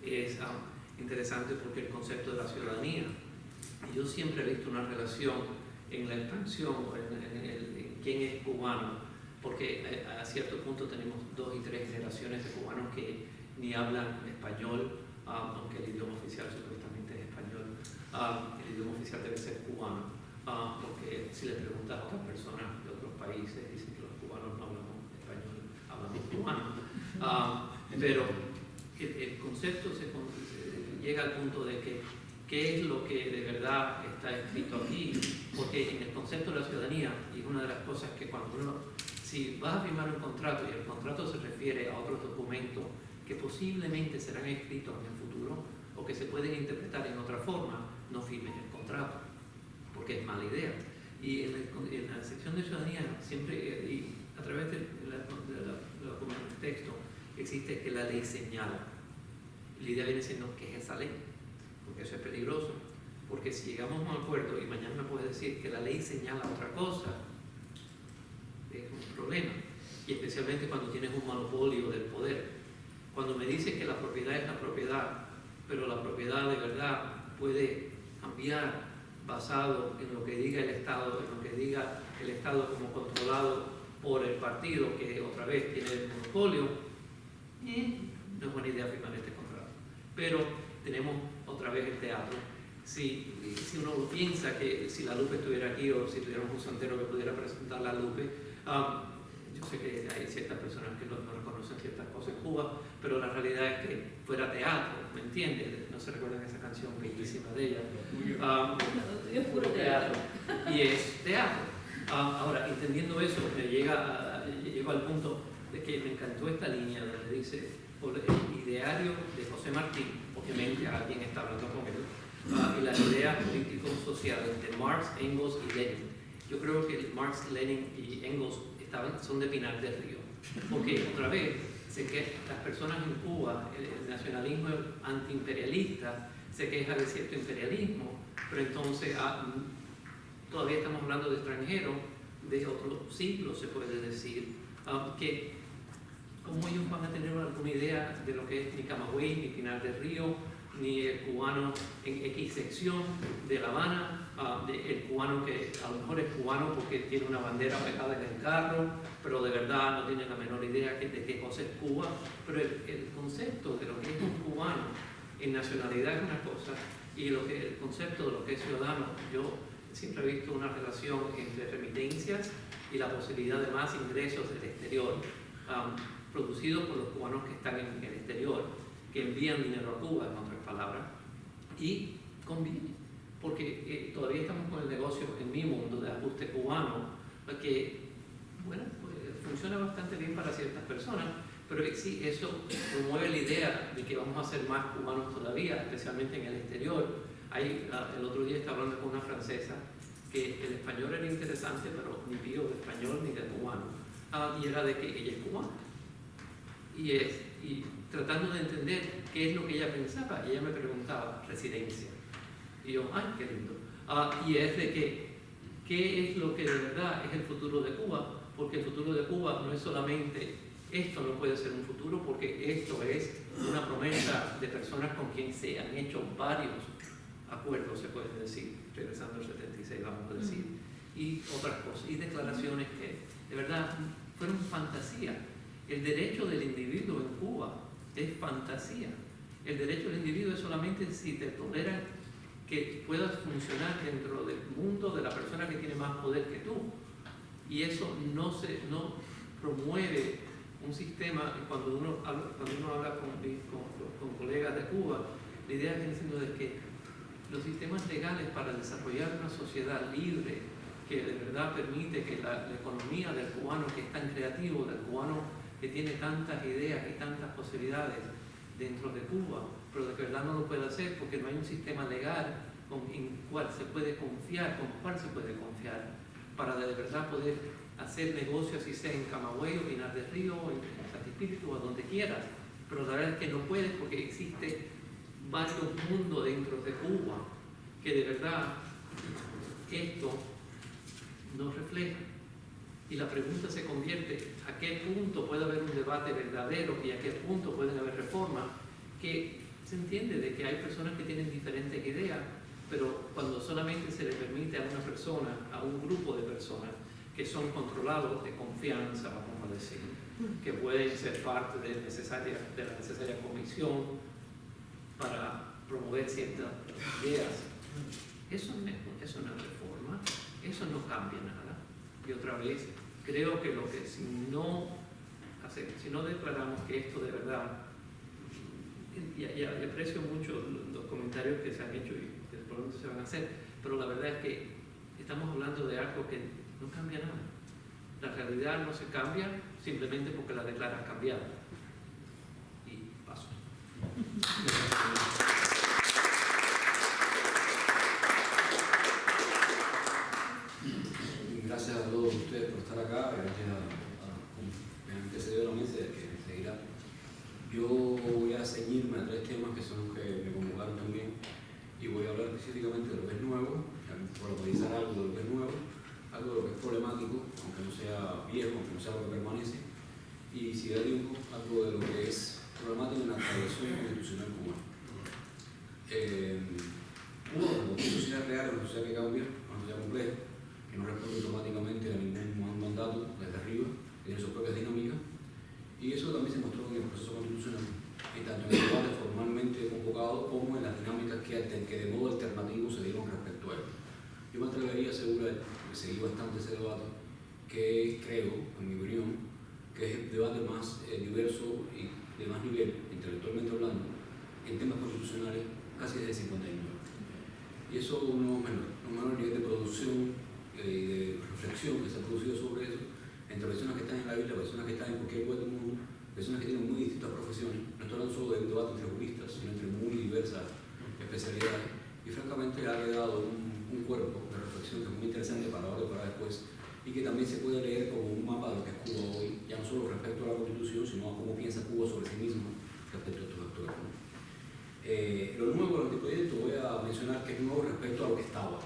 es interesante porque el concepto de la ciudadanía, y yo siempre he visto una relación en la expansión, en quién es cubano, porque a cierto punto tenemos 2 y 3 generaciones de cubanos que ni hablan español, aunque el idioma oficial supuestamente es español, el idioma oficial debe ser cubano, porque si le preguntas a otras personas de otros países, dicen que los cubanos no hablamos español, hablamos cubano. Pero el concepto llega al punto de que qué es lo que de verdad está escrito aquí, porque en el concepto de la ciudadanía, y una de las cosas que cuando si vas a firmar un contrato y el contrato se refiere a otros documentos que posiblemente serán escritos en el futuro o que se pueden interpretar en otra forma, no firmes el contrato, porque es mala idea. Y en la sección de ciudadanía, siempre, y a través del texto, existe que la ley señala. La idea viene siendo que es esa ley, porque eso es peligroso, porque si llegamos a un acuerdo y mañana me puedes decir que la ley señala otra cosa, es un problema, y especialmente cuando tienes un monopolio del poder. Cuando me dices que la propiedad es la propiedad, pero la propiedad de verdad puede cambiar basado en lo que diga el Estado, en lo que diga el Estado como controlado por el partido que otra vez tiene el monopolio, no es buena idea firmar este contrato. Pero tenemos otra vez el teatro. Si uno piensa que si la Lupe estuviera aquí o si tuviéramos un santero que pudiera presentar la Lupe, yo sé que hay ciertas personas que no reconocen ciertas cosas en Cuba, pero la realidad es que fuera teatro, ¿me entiendes? No se recuerdan esa canción bellísima de ella. Es puro teatro. Y es teatro. Ahora, entendiendo eso, llego al punto de que me encantó esta línea donde dice, por el ideario de José Martí, obviamente alguien está hablando con él, y las ideas político-sociales de Marx, Engels y Lenin. Yo creo que Marx, Lenin y Engels son de Pinar del Río, porque otra vez sé que las personas en Cuba, el nacionalismo antiimperialista se queja de cierto imperialismo, pero entonces todavía estamos hablando de extranjeros de otro siglo, se puede decir, que como ellos van a tener alguna idea de lo que es ni Camagüey, ni Pinar del Río, ni el cubano en X sección de La Habana, el cubano que a lo mejor es cubano porque tiene una bandera pegada en el carro, pero de verdad no tiene la menor idea de qué cosa es Cuba. Pero el concepto de lo que es un cubano en nacionalidad es una cosa, y el concepto de lo que es ciudadano, yo siempre he visto una relación entre remitencias y la posibilidad de más ingresos del exterior, producidos por los cubanos que están en el exterior, que envían dinero a Cuba, en otras palabras, y conviene, porque todavía estamos con el negocio en mi mundo de ajuste cubano, que, bueno, pues, funciona bastante bien para ciertas personas, Pero sí, eso promueve la idea de que vamos a ser más cubanos todavía, especialmente en el exterior. El otro día estaba hablando con una francesa que el español era interesante, pero ni pío de español ni de cubano. Y era de que ella es cubana. Y tratando de entender qué es lo que ella pensaba, ella me preguntaba, residencia. Y yo, ay, qué lindo. Y es de que, ¿qué es lo que de verdad es el futuro de Cuba? Porque el futuro de Cuba no es solamente, esto no puede ser un futuro, porque esto es una promesa de personas con quien se han hecho varios acuerdos, se puede decir, regresando al 76, vamos a decir, y otras cosas, y declaraciones que de verdad fueron fantasía. El derecho del individuo en Cuba es fantasía. El derecho del individuo es solamente si te toleran que puedas funcionar dentro del mundo de la persona que tiene más poder que tú. Y eso no promueve un sistema. Cuando uno habla con colegas de Cuba, la idea es diciendo de que los sistemas legales para desarrollar una sociedad libre, que de verdad permite que la economía del cubano, que es tan creativo, del cubano que tiene tantas ideas y tantas posibilidades dentro de Cuba, pero de verdad no lo puede hacer porque no hay un sistema legal en cual se puede confiar, para de verdad poder hacer negocios, si sea en Camagüey o Pinar del Río, o en Santi Espíritu, o donde quieras. Pero la verdad es que no puedes porque existe varios mundos dentro de Cuba que de verdad esto no refleja. Y la pregunta se convierte: ¿a qué punto puede haber un debate verdadero y a qué punto pueden haber reformas? Que se entiende de que hay personas que tienen diferentes ideas, pero cuando solamente se le permite a una persona, a un grupo de personas que son controlados de confianza, vamos a decir, que pueden ser parte de la necesaria comisión para promover ciertas ideas, eso no es reforma, eso no cambia nada. Y otra vez, creo que si no declaramos que esto de verdad, y aprecio mucho los comentarios que se han hecho y que probablemente se van a hacer, pero la verdad es que estamos hablando de algo que no cambia nada. La realidad no se cambia simplemente porque la declaras cambiada. Y paso. Gracias a todos ustedes por estar acá, gracias a me antecedió la mesa que me seguirá. Yo voy a ceñirme a 3 temas que son los que me convocaron también, y voy a hablar específicamente de lo que es nuevo, problematizar algo de lo que es nuevo, algo de lo que es problemático, aunque no sea viejo, aunque no sea lo que permanece, y si da tiempo, algo de lo que es problemático en la tradición constitucional cubana. Una sociedad real, una sociedad que cambia, una sociedad compleja, que no responde automáticamente a ningún mandato desde arriba, tiene sus propias dinámicas, y eso también se mostró en el proceso constitucional, y tanto en el debate formalmente convocado como en las dinámicas que de modo alternativo se dieron respecto a él. Yo me atrevería a asegurar, porque seguí bastante ese debate, que creo, en mi opinión, que es el debate más diverso y de más nivel, intelectualmente hablando, en temas constitucionales casi desde 59. Y eso no menor nivel de producción y de reflexión que se ha producido sobre eso, entre personas que están en la Biblia, personas que están en cualquier lugar del mundo, personas que tienen muy distintas profesiones. No estoy hablando solo de un debate entre juristas, sino entre muy diversas especialidades. Y francamente ha quedado un cuerpo de reflexión que es muy interesante para ahora y para después, y que también se puede leer como un mapa de lo que es Cuba hoy, ya no solo respecto a la Constitución, sino a cómo piensa Cuba sobre sí mismo respecto a estos actores. Lo nuevo del anteproyecto voy a mencionar que es nuevo respecto a lo que estaba.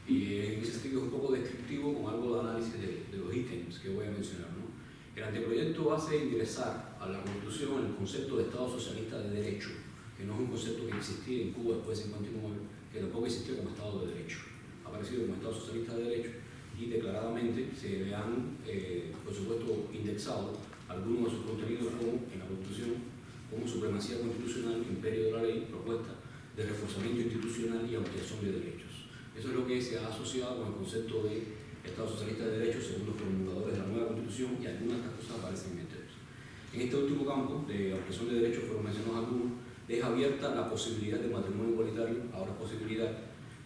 Y en ese sentido es un poco descriptivo con algo de análisis de los ítems que voy a mencionar, ¿no? El anteproyecto hace ingresar a la Constitución el concepto de Estado socialista de derecho, que no es un concepto que existía en Cuba después de 59, que tampoco existió como Estado de derecho. Ha aparecido como Estado socialista de derecho y declaradamente se le han, por supuesto, indexado algunos de sus contenidos como en la Constitución, como supremacía constitucional, imperio de la ley, propuesta de reforzamiento institucional y ampliación de derechos. Eso es lo que se ha asociado con el concepto de Estado socialista de derecho según los formuladores de la nueva Constitución, y algunas de estas cosas aparecen en el texto. En este último campo de ampliación de derechos fueron mencionados algunos, deja abierta la posibilidad de matrimonio igualitario, ahora posibilidad,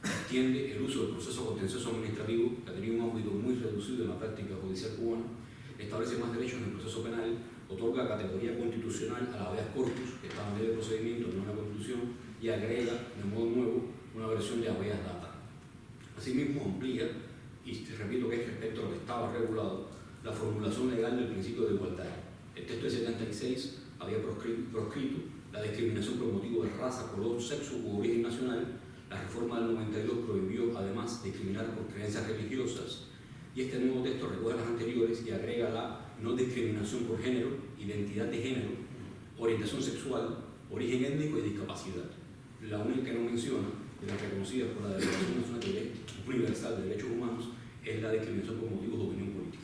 extiende el uso del proceso contencioso administrativo, que ha tenido un ámbito muy reducido en la práctica judicial cubana, establece más derechos en el proceso penal, otorga categoría constitucional a la habeas corpus, que está en ley de procedimiento, no en la Constitución, y agrega de modo nuevo una versión de habeas data. Asimismo, amplía, y repito que es respecto a lo que estaba regulado, la formulación legal del principio de igualdad. El texto del 76 había proscrito la discriminación por motivo de raza, color, sexo u origen nacional. La reforma del 92 prohibió además discriminar por creencias religiosas, y este nuevo texto recoge las anteriores y agrega la no discriminación por género, identidad de género, orientación sexual, origen étnico y discapacidad. La única que no menciona, de las reconocidas por la Declaración Nacional Universal de Derechos Humanos, es la discriminación por motivos de opinión política.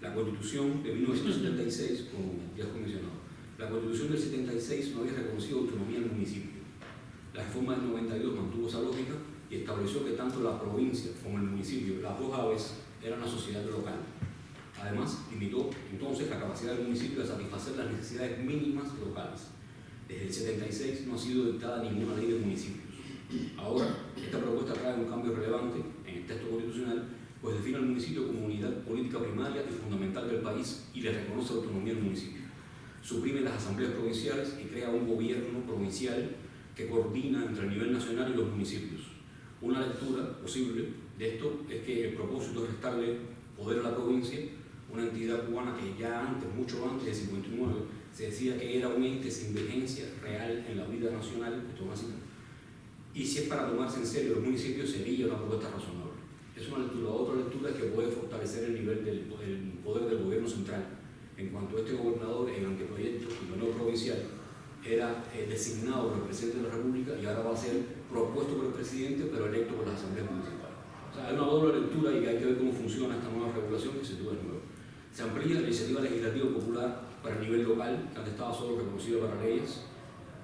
La Constitución de 1976, como ya has mencionado, la Constitución del 76 no había reconocido autonomía al municipio. La reforma del 92 mantuvo esa lógica y estableció que tanto la provincia como el municipio, las dos aves, eran la sociedad local. Además, limitó entonces la capacidad del municipio de satisfacer las necesidades mínimas locales. Desde el 76 no ha sido dictada ninguna ley de municipios. Ahora, esta propuesta trae un cambio relevante en el texto constitucional, pues define al municipio como unidad política primaria y fundamental del país y le reconoce autonomía al municipio. Suprime las asambleas provinciales y crea un gobierno provincial que coordina entre el nivel nacional y los municipios. Una lectura posible de esto es que el propósito es restarle poder a la provincia, una entidad cubana que ya antes, mucho antes del 59, se decía que era un ente sin vigencia real en la vida nacional, y si es para tomarse en serio los municipios sería una propuesta razonable. Es una lectura. Otra lectura es que puede fortalecer el nivel del poder del gobierno central. En cuanto a este gobernador, en anteproyecto, gobernador provincial, era designado por el presidente de la República y ahora va a ser propuesto por el presidente, pero electo por las asambleas municipales. O sea, hay una doble lectura y hay que ver cómo funciona esta nueva regulación que se tuvo de nuevo. Se amplía la iniciativa legislativa popular para el nivel local, que antes estaba solo reconocida para leyes,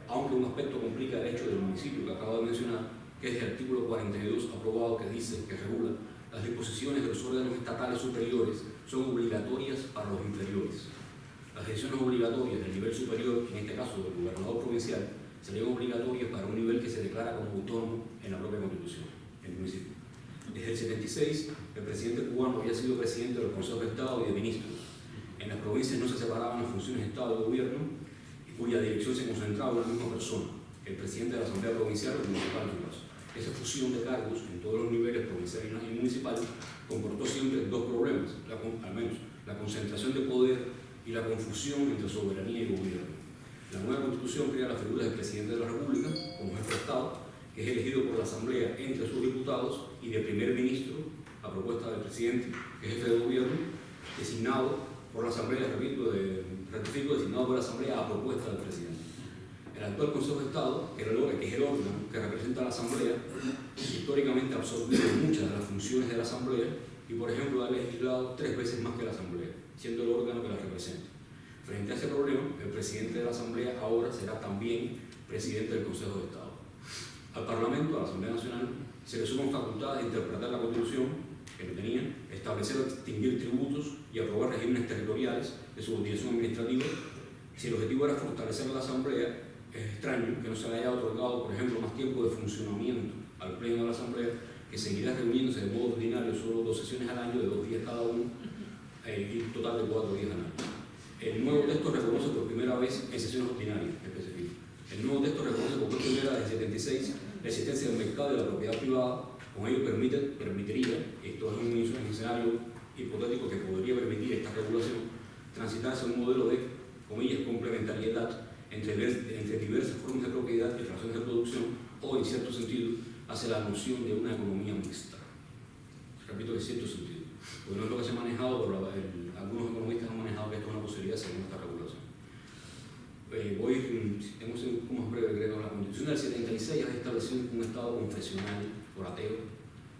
aunque un aspecto complica el hecho del municipio que acabo de mencionar, que es el artículo 42 aprobado, que dice, que regula las disposiciones de los órganos estatales superiores son obligatorias para los inferiores. Las decisiones obligatorias del nivel superior, en este caso del gobernador provincial, serían obligatorias para un nivel que se declara como autónomo en la propia Constitución, el municipio. Desde el 76, el presidente cubano había sido presidente del Consejo de Estado y de Ministros. En las provincias no se separaban las funciones de Estado y Gobierno, cuya dirección se concentraba en la misma persona, el presidente de la Asamblea Provincial o Municipal. Esa fusión de cargos en todos los niveles, provincial y municipal, comportó siempre dos problemas, al menos la concentración de poder y la confusión entre soberanía y gobierno. La nueva Constitución crea la figura del presidente de la República como jefe de Estado, que es elegido por la Asamblea entre sus diputados, y de primer ministro, a propuesta del presidente, que es jefe de gobierno, designado por la Asamblea, ratifico, designado por la Asamblea a propuesta del presidente. El actual Consejo de Estado, que es el órgano que representa a la Asamblea, históricamente ha absorbido muchas de las funciones de la Asamblea y, por ejemplo, ha legislado 3 veces más que la Asamblea, siendo el órgano que la representa. Frente a ese problema, el presidente de la Asamblea ahora será también presidente del Consejo de Estado. Al Parlamento, a la Asamblea Nacional, se le suman facultades de interpretar la Constitución, que no tenía, establecer o extinguir tributos y aprobar regímenes territoriales de subordinación administrativa. Si el objetivo era fortalecer la Asamblea, es extraño que no se le haya otorgado, por ejemplo, más tiempo de funcionamiento al Pleno de la Asamblea, que seguirá reuniéndose de modo ordinario solo 2 sesiones al año, de 2 días cada uno, y un total de 4 días al año. El nuevo texto reconoce por primera vez en sesiones ordinarias, específicas. El nuevo texto reconoce por primera vez desde el 76 la existencia del mercado y de la propiedad privada. Con ello permitiría, esto es un escenario hipotético que podría permitir esta regulación, transitarse a un modelo de, comillas, complementariedad entre diversas formas de propiedad y razones de producción, o en cierto sentido hacia la noción de una economía mixta. Repito que en cierto sentido, porque no es lo que se ha manejado, pero algunos economistas han manejado que esto es una posibilidad según esta regulación. Tenemos como breve, creo, la Constitución del 76 ha establecido un Estado confesional por ateo.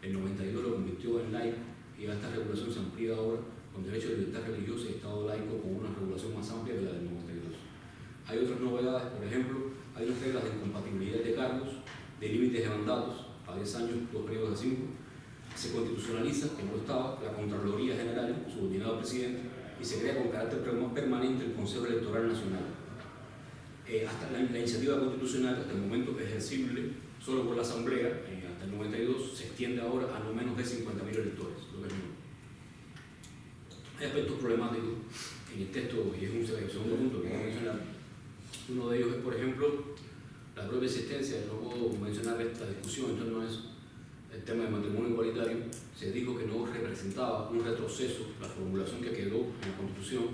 El 92 lo convirtió en laico y esta regulación se amplía ahora con derecho de libertad religiosa y Estado laico con una regulación más amplia que la del 92. Hay otras novedades, por ejemplo, hay unas reglas de incompatibilidad de cargos, de límites de mandatos, a 10 años, 2 periodos de 5. Se constitucionaliza, que no estaba, la Contraloría General, subordinado al presidente, y se crea con carácter permanente el Consejo Electoral Nacional. Hasta la iniciativa constitucional, hasta el momento ejercible solo por la Asamblea, hasta el 92, se extiende ahora a no menos de 50.000 electores, lo que es nuevo. Hay aspectos problemáticos en el texto, y es un segundo punto que quiero mencionar. Uno de ellos es, por ejemplo, la propia existencia, no puedo mencionar esta discusión en torno a eso, el tema del matrimonio igualitario. Se dijo que no representaba un retroceso, la formulación que quedó en la Constitución.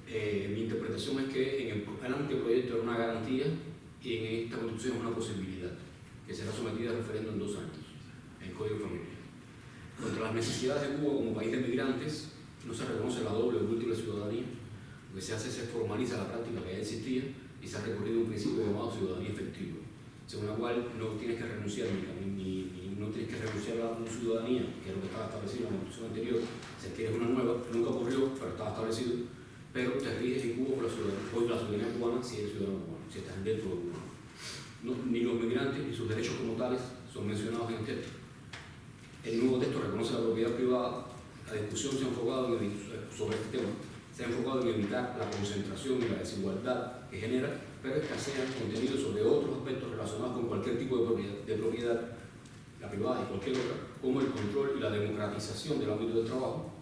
Mi interpretación es que en el anteproyecto era una garantía y en esta Constitución es una posibilidad, que será sometida a referendo en 2 años, en el Código Familiar. Contra las necesidades de Cuba como país de migrantes, no se reconoce la doble o múltiple ciudadanía. Lo que se hace es se formaliza la práctica que ya existía y se ha recurrido a un principio llamado ciudadanía efectiva, según la cual no tienes que renunciar ni no tienes que renunciar a una ciudadanía, que es lo que estaba establecido en la Constitución anterior, si adquieres una nueva, nunca ocurrió, pero estaba establecido, pero te riges en Cuba por la ciudadanía cubana si eres ciudadano cubano, si estás dentro de Cuba. No, ni los migrantes ni sus derechos como tales son mencionados en el texto. El nuevo texto reconoce la propiedad privada. La discusión se ha enfocado sobre este tema, se ha enfocado en evitar la concentración y la desigualdad que genera, pero escasean contenidos sobre otros aspectos relacionados con cualquier tipo de propiedad, la privada y cualquier otra, como el control y la democratización del ámbito del trabajo,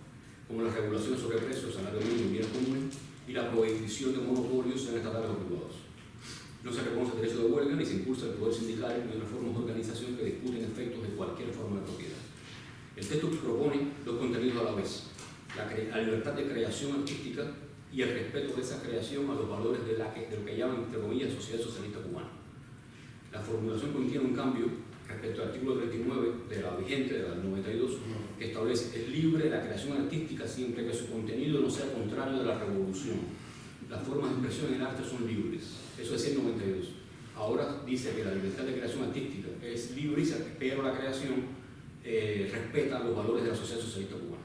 como las regulaciones sobre precios, salario mínimo y bienes comunes, y la prohibición de monopolios, sean estatales o privados. No se reconoce el derecho de huelga ni se impulsa el poder sindical ni otras formas de organización que discuten efectos de cualquier forma de propiedad. El texto propone 2 contenidos a la vez: la libertad de creación artística y el respeto de esa creación a los valores de lo que llaman, entre comillas, sociedad socialista cubana. La formulación contiene un cambio respecto al artículo 39 de la vigente, de la 92, que establece: es libre la creación artística siempre que su contenido no sea contrario de la revolución. Las formas de expresión en el arte son libres. Eso decía el 92. Ahora dice que la libertad de creación artística es libre, pero la creación respeta los valores de la sociedad socialista cubana.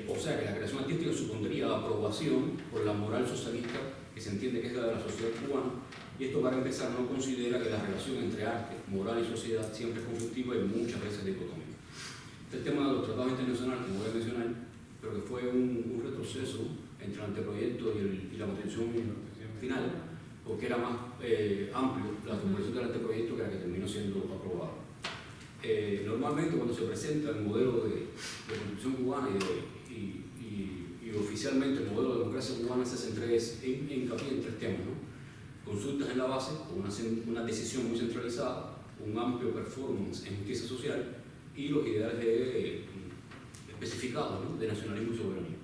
O sea que la creación artística supondría la aprobación por la moral socialista que se entiende que es la de la sociedad cubana, y esto, para empezar, no considera que la relación entre arte, moral y sociedad siempre es conflictiva y muchas veces dicotómica. Este tema de los tratados internacionales, que voy a mencionar, pero que fue un retroceso entre el anteproyecto y la constitución final, porque era más amplio la formulación del anteproyecto que la que terminó siendo aprobada. Normalmente, cuando se presenta el modelo de constitución cubana y oficialmente el modelo de democracia cubana, se centra en hincapié en 3 temas, ¿no? Consultas en la base, una decisión muy centralizada, un amplio performance en justicia social y los ideales especificados, ¿no?, de nacionalismo y soberanía.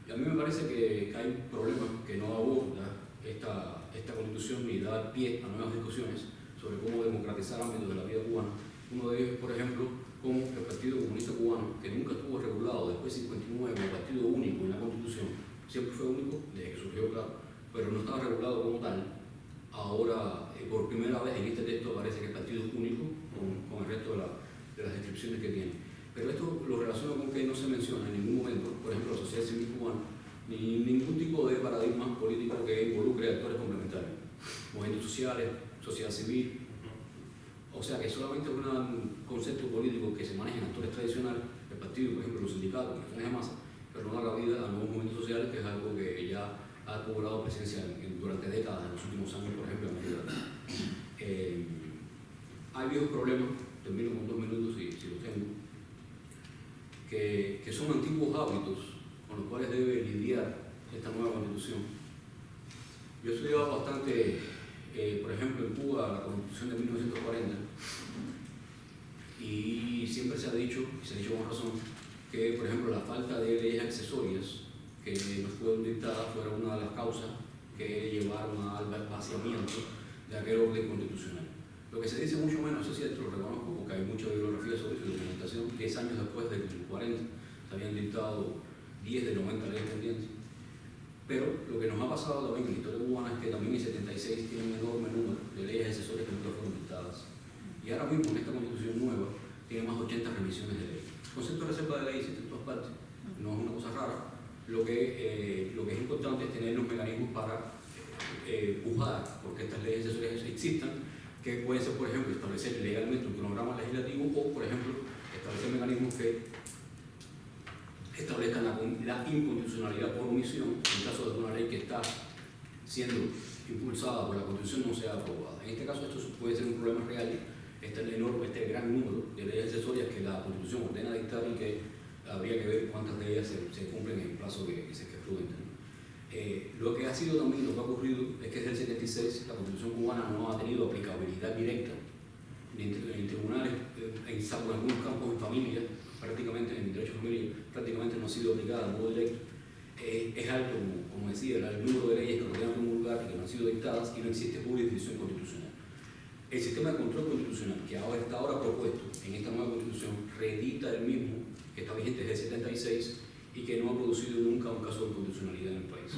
Y a mí me parece que hay problemas que no aborda esta constitución ni da pie a nuevas discusiones sobre cómo democratizar ámbitos de la vida cubana. Uno de ellos, por ejemplo, como el Partido Comunista Cubano, que nunca estuvo regulado después de 59 como partido único en la Constitución, siempre fue único desde que surgió, claro, pero no estaba regulado como tal. Ahora, por primera vez en este texto aparece que es partido único con el resto de las descripciones que tiene. Pero esto lo relaciono con que no se menciona en ningún momento, por ejemplo, la sociedad civil cubana, ni ningún tipo de paradigma político que involucre actores complementarios, movimientos sociales, sociedad civil. O sea que solamente un concepto político que se maneja en actores tradicionales, el partido, por ejemplo, los sindicatos, las organizaciones de masa, pero no da cabida a nuevos movimientos sociales, que es algo que ya ha cobrado presencia durante décadas, en los últimos años, por ejemplo, en América Latina. Hay viejos problemas, termino con 2 minutos si los tengo, que son antiguos hábitos con los cuales debe lidiar esta nueva constitución. Yo he estudiado bastante, por ejemplo, en Cuba, la constitución de 1940, y siempre se ha dicho, y se ha dicho con razón, que, por ejemplo, la falta de leyes accesorias que nos fueron dictadas fuera una de las causas que llevaron al vaciamiento de aquel orden constitucional. Lo que se dice mucho menos, eso es cierto, lo reconozco, porque hay mucha bibliografía sobre su documentación. 10 años después del 40 se habían dictado 10 de 90 leyes pendientes. Pero lo que nos ha pasado también en la historia cubana es que también en 76 tiene un enorme número de leyes accesorias que nunca fueron dictadas. Y ahora mismo, en esta constitución nueva, tiene más de 80 revisiones de ley. El concepto de reserva de ley existe en todas partes, no es una cosa rara. Lo que es importante es tener los mecanismos para pujar porque estas leyes accesorias existan, que pueden ser, por ejemplo, establecer legalmente un programa legislativo o, por ejemplo, establecer mecanismos que establezcan la inconstitucionalidad por omisión en caso de una ley que está siendo impulsada por la Constitución no sea aprobada. En este caso, esto puede ser un problema real, este gran número de leyes accesorias que la Constitución ordena dictar y que habría que ver cuántas de ellas se cumplen en el plazo que se prudente, ¿no? Lo que ha sido también, lo que ha ocurrido es que desde el 76 la Constitución cubana no ha tenido aplicabilidad directa ni en tribunales, salvo en algunos campos en familia, prácticamente en el derecho de familia, prácticamente no ha sido aplicada a modo directo. Es alto, como decía, el número de leyes que podrían promulgar y que no han sido dictadas y no existe jurisdicción constitucional. El sistema de control constitucional que ahora está propuesto en esta nueva constitución reedita el mismo que está vigente desde el 76 y que no ha producido nunca un caso de inconstitucionalidad en el país.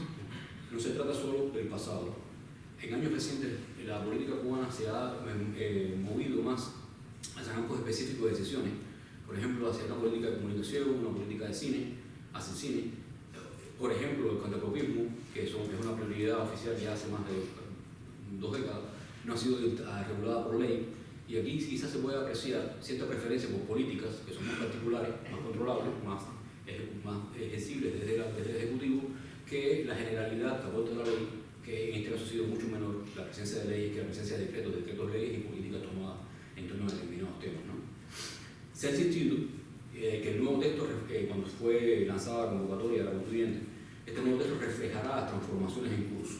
No se trata solo del pasado. En años recientes la política cubana se ha movido más hacia campos específicos de decisiones, por ejemplo hacia una política de comunicación, una política de cine, hacia el cine, por ejemplo el contrapropismo, que es una prioridad oficial ya hace más de 2 décadas, no ha sido regulada por ley, y aquí quizás se puede apreciar cierta preferencia por políticas que son más particulares, más controlables, más ejercibles desde el Ejecutivo, que la generalidad que aporta la ley, que en este caso ha sido mucho menor la presencia de leyes que la presencia de decretos leyes y políticas tomadas en torno a determinados temas, ¿no? Se ha insistido que el nuevo texto, cuando fue lanzada la convocatoria de la constituyente, este nuevo texto reflejará las transformaciones en curso.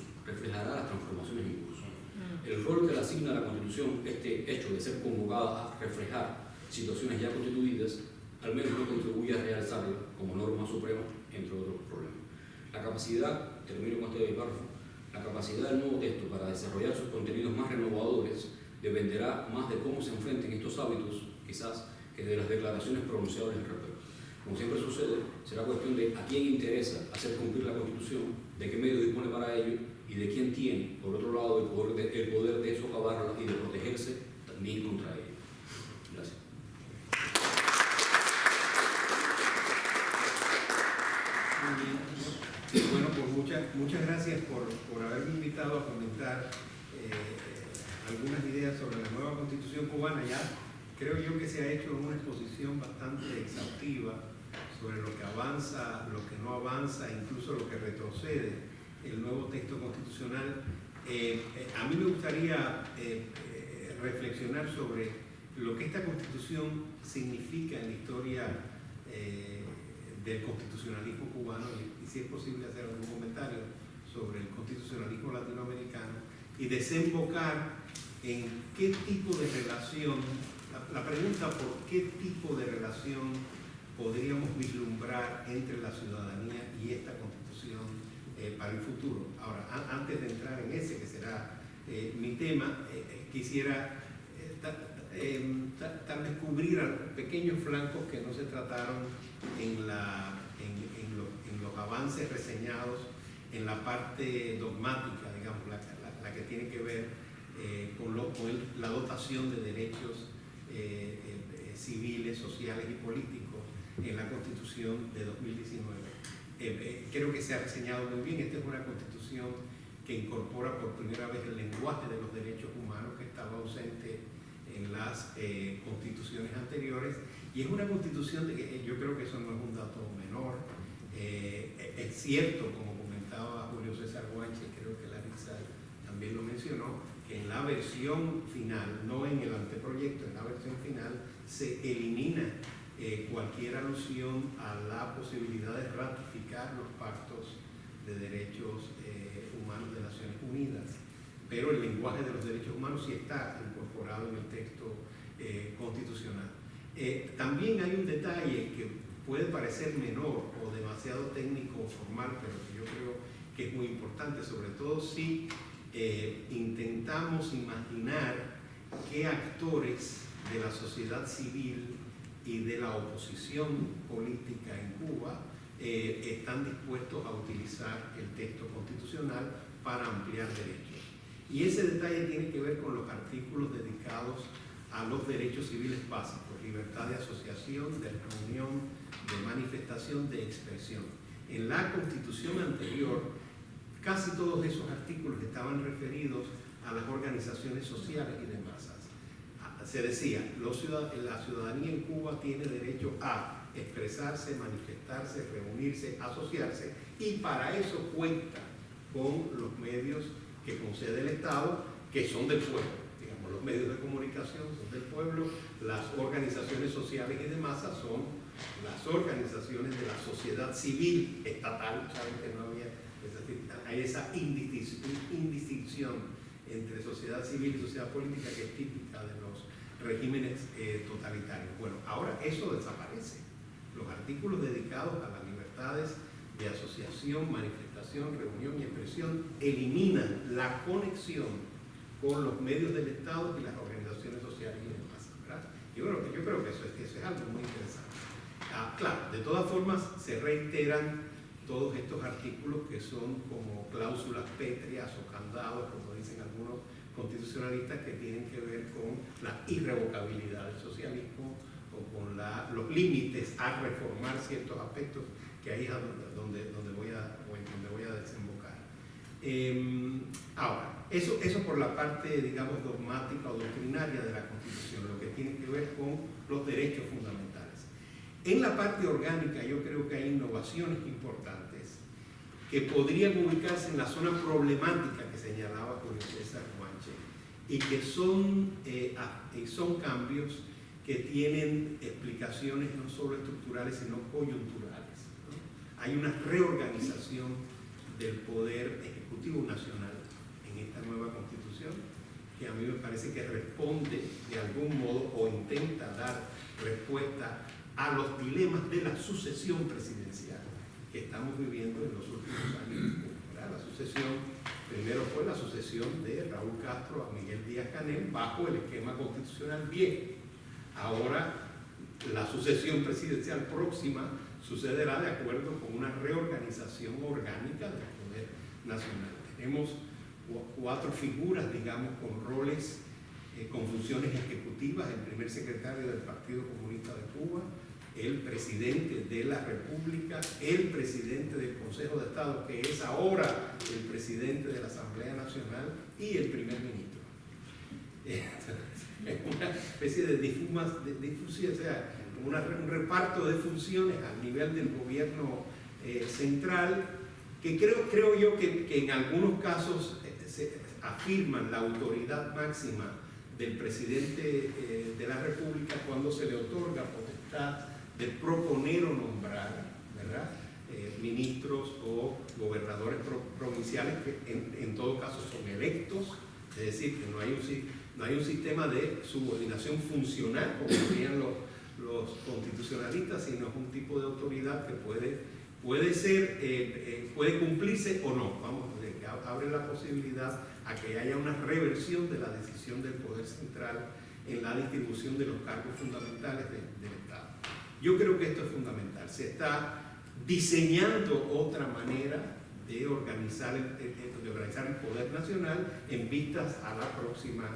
El rol que le asigna la Constitución, este hecho de ser convocada a reflejar situaciones ya constituidas, al menos no contribuye a realzarla como norma suprema, entre otros problemas. La capacidad, termino con este párrafo, la capacidad del nuevo texto para desarrollar sus contenidos más renovadores dependerá más de cómo se enfrenten estos hábitos, quizás, que de las declaraciones pronunciadas al respecto. Como siempre sucede, será cuestión de a quién interesa hacer cumplir la Constitución, de qué medio dispone para ello y de quién tiene, por otro lado, el poder de socavarla y de protegerse también contra ella. Gracias. Muy bien. Bueno, pues muchas gracias por haberme invitado a comentar algunas ideas sobre la nueva Constitución cubana. Ya creo yo que se ha hecho una exposición bastante exhaustiva sobre lo que avanza, lo que no avanza, incluso lo que retrocede el nuevo texto constitucional. A mí me gustaría reflexionar sobre lo que esta Constitución significa en la historia del constitucionalismo cubano y si es posible hacer algún comentario sobre el constitucionalismo latinoamericano y desembocar en qué tipo de relación, la pregunta por qué tipo de relación podríamos vislumbrar entre la ciudadanía y esta Constitución para el futuro. Ahora, antes de entrar en ese, que será mi tema, quisiera tal vez cubrir pequeños flancos que no se trataron en los avances reseñados en la parte dogmática, digamos, la que tiene que ver con la dotación de derechos civiles, sociales y políticos en la Constitución de 2019. Creo que se ha reseñado muy bien. Esta es una Constitución que incorpora por primera vez el lenguaje de los derechos humanos que estaba ausente en las constituciones anteriores, y es una Constitución de yo creo que eso no es un dato menor. Es cierto, como comentaba Julio César Guanche, creo que Larissa también lo mencionó, que en la versión final, no en el anteproyecto, en la versión final se elimina cualquier alusión a la posibilidad de ratificar los pactos de derechos humanos de Naciones Unidas, pero el lenguaje de los derechos humanos sí está incorporado en el texto constitucional. También hay un detalle que puede parecer menor o demasiado técnico o formal, pero que yo creo que es muy importante, sobre todo si intentamos imaginar qué actores de la sociedad civil y de la oposición política en Cuba están dispuestos a utilizar el texto constitucional para ampliar derechos. Y ese detalle tiene que ver con los artículos dedicados a los derechos civiles básicos: libertad de asociación, de reunión, de manifestación, de expresión. En la Constitución anterior, casi todos esos artículos estaban referidos a las organizaciones sociales y de masas. Se decía, la ciudadanía en Cuba tiene derecho a expresarse, manifestarse, reunirse, asociarse, y para eso cuenta con los medios que concede el Estado, que son del pueblo. Digamos, los medios de comunicación son del pueblo, las organizaciones organizaciones sociales y de masa son las organizaciones de la sociedad civil estatal. Saben que no había hay esa indistinción entre sociedad civil y sociedad política que es típica de los regímenes totalitarios. Bueno, ahora eso desaparece. Los artículos dedicados a las libertades de asociación, manifestación, reunión y expresión eliminan la conexión con los medios del Estado y las organizaciones sociales y demás, ¿verdad? Yo creo que eso es algo muy interesante. Claro, de todas formas se reiteran todos estos artículos que son como cláusulas pétreas o candados, como dicen algunos constitucionalistas, que tienen que ver con la irrevocabilidad del socialismo o con los límites a reformar ciertos aspectos, que ahí es donde voy a desembocar. Ahora, eso por la parte, digamos, dogmática o doctrinaria de la Constitución, lo que tiene que ver con los derechos fundamentales. En la parte orgánica yo creo que hay innovaciones importantes que podrían ubicarse en la zona problemática que señalaba Julio César Guanche, y que son cambios que tienen explicaciones no solo estructurales sino coyunturales, ¿no? Hay una reorganización del poder ejecutivo nacional en esta nueva Constitución que a mí me parece que responde de algún modo o intenta dar respuesta a los dilemas de la sucesión presidencial que estamos viviendo en los últimos años. La sucesión, primero fue la sucesión de Raúl Castro a Miguel Díaz-Canel bajo el esquema constitucional viejo. Ahora la sucesión presidencial próxima sucederá de acuerdo con una reorganización orgánica del poder nacional. Tenemos 4 figuras, digamos, con roles, con funciones ejecutivas: el primer secretario del Partido Comunista de Cuba, el presidente de la República, el presidente del Consejo de Estado, que es ahora el presidente de la Asamblea Nacional, y el primer ministro. Es una especie de difusión, o sea, un reparto de funciones al nivel del gobierno central, que creo yo que en algunos casos se afirman la autoridad máxima del presidente de la República cuando se le otorga potestad de proponer o nombrar, ¿verdad?, ministros o gobernadores provinciales, que en todo caso son electos, es decir, que no hay un sistema de subordinación funcional, como dirían los constitucionalistas, sino es un tipo de autoridad que puede cumplirse o no. Vamos, que abre la posibilidad a que haya una reversión de la decisión del poder central en la distribución de los cargos fundamentales del Estado. Yo creo que esto es fundamental. Se está diseñando otra manera de organizar el poder nacional en vistas a la próxima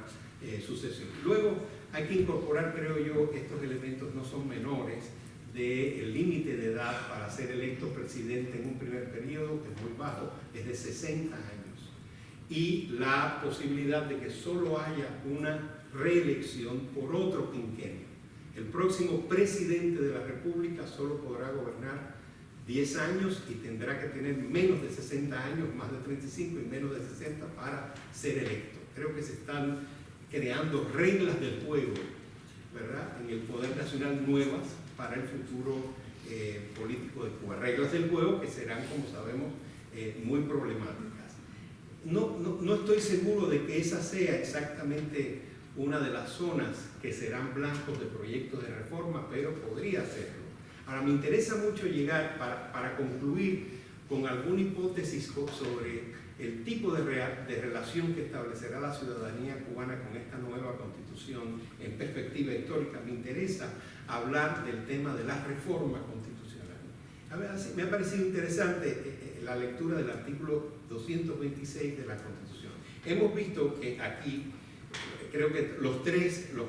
sucesión. Luego hay que incorporar, creo yo, estos elementos no son menores, del límite de edad para ser electo presidente en un primer periodo, que es muy bajo, es de 60 años, y la posibilidad de que solo haya una reelección por otro quinquenio. El próximo presidente de la República solo podrá gobernar 10 años y tendrá que tener menos de 60 años, más de 35 y menos de 60 para ser electo. Creo que se están creando reglas del juego, ¿verdad?, en el poder nacional nuevas para el futuro político de Cuba. Reglas del juego que serán, como sabemos, muy problemáticas. No estoy seguro de que esa sea exactamente una de las zonas que serán blancos de proyectos de reforma, pero podría serlo. Ahora, me interesa mucho llegar, para concluir, con alguna hipótesis sobre el tipo de relación que establecerá la ciudadanía cubana con esta nueva Constitución en perspectiva histórica. Me interesa hablar del tema de la reforma constitucional. A ver, me ha parecido interesante la lectura del artículo 226 de la Constitución. Hemos visto que aquí, creo que los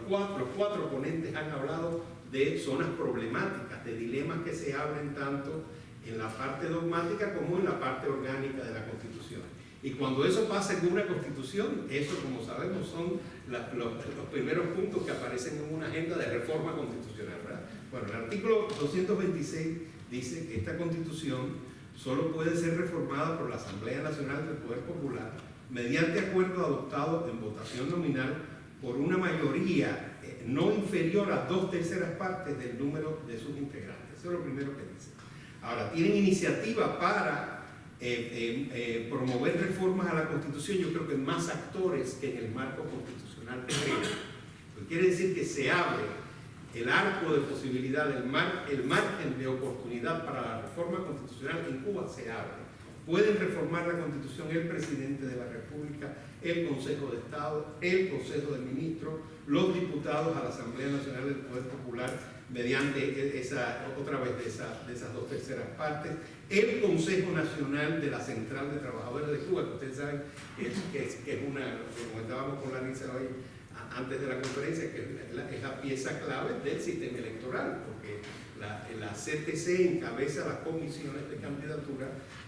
cuatro ponentes han hablado de zonas problemáticas, de dilemas que se abren tanto en la parte dogmática como en la parte orgánica de la Constitución. Y cuando eso pasa en una Constitución, eso, como sabemos, son los primeros puntos que aparecen en una agenda de reforma constitucional, ¿verdad? Bueno, el artículo 226 dice que esta Constitución solo puede ser reformada por la Asamblea Nacional del Poder Popular mediante acuerdo adoptado en votación nominal por una mayoría no inferior a 2/3 partes del número de sus integrantes. Eso es lo primero que dice. Ahora, tienen iniciativa para promover reformas a la Constitución, yo creo que más actores que en el marco constitucional previo. Quiere decir que se abre el arco de posibilidad, el margen de oportunidad para la reforma constitucional en Cuba se abre. Pueden reformar la Constitución el presidente de la República, el Consejo de Estado, el Consejo de Ministros, los diputados a la Asamblea Nacional del Poder Popular mediante otra vez de esas 2/3 partes, el Consejo Nacional de la Central de Trabajadores de Cuba, que ustedes saben que es una, lo comentábamos con Larissa hoy antes de la conferencia, que es la pieza clave del sistema electoral, porque la CTC encabeza las comisiones de candidatura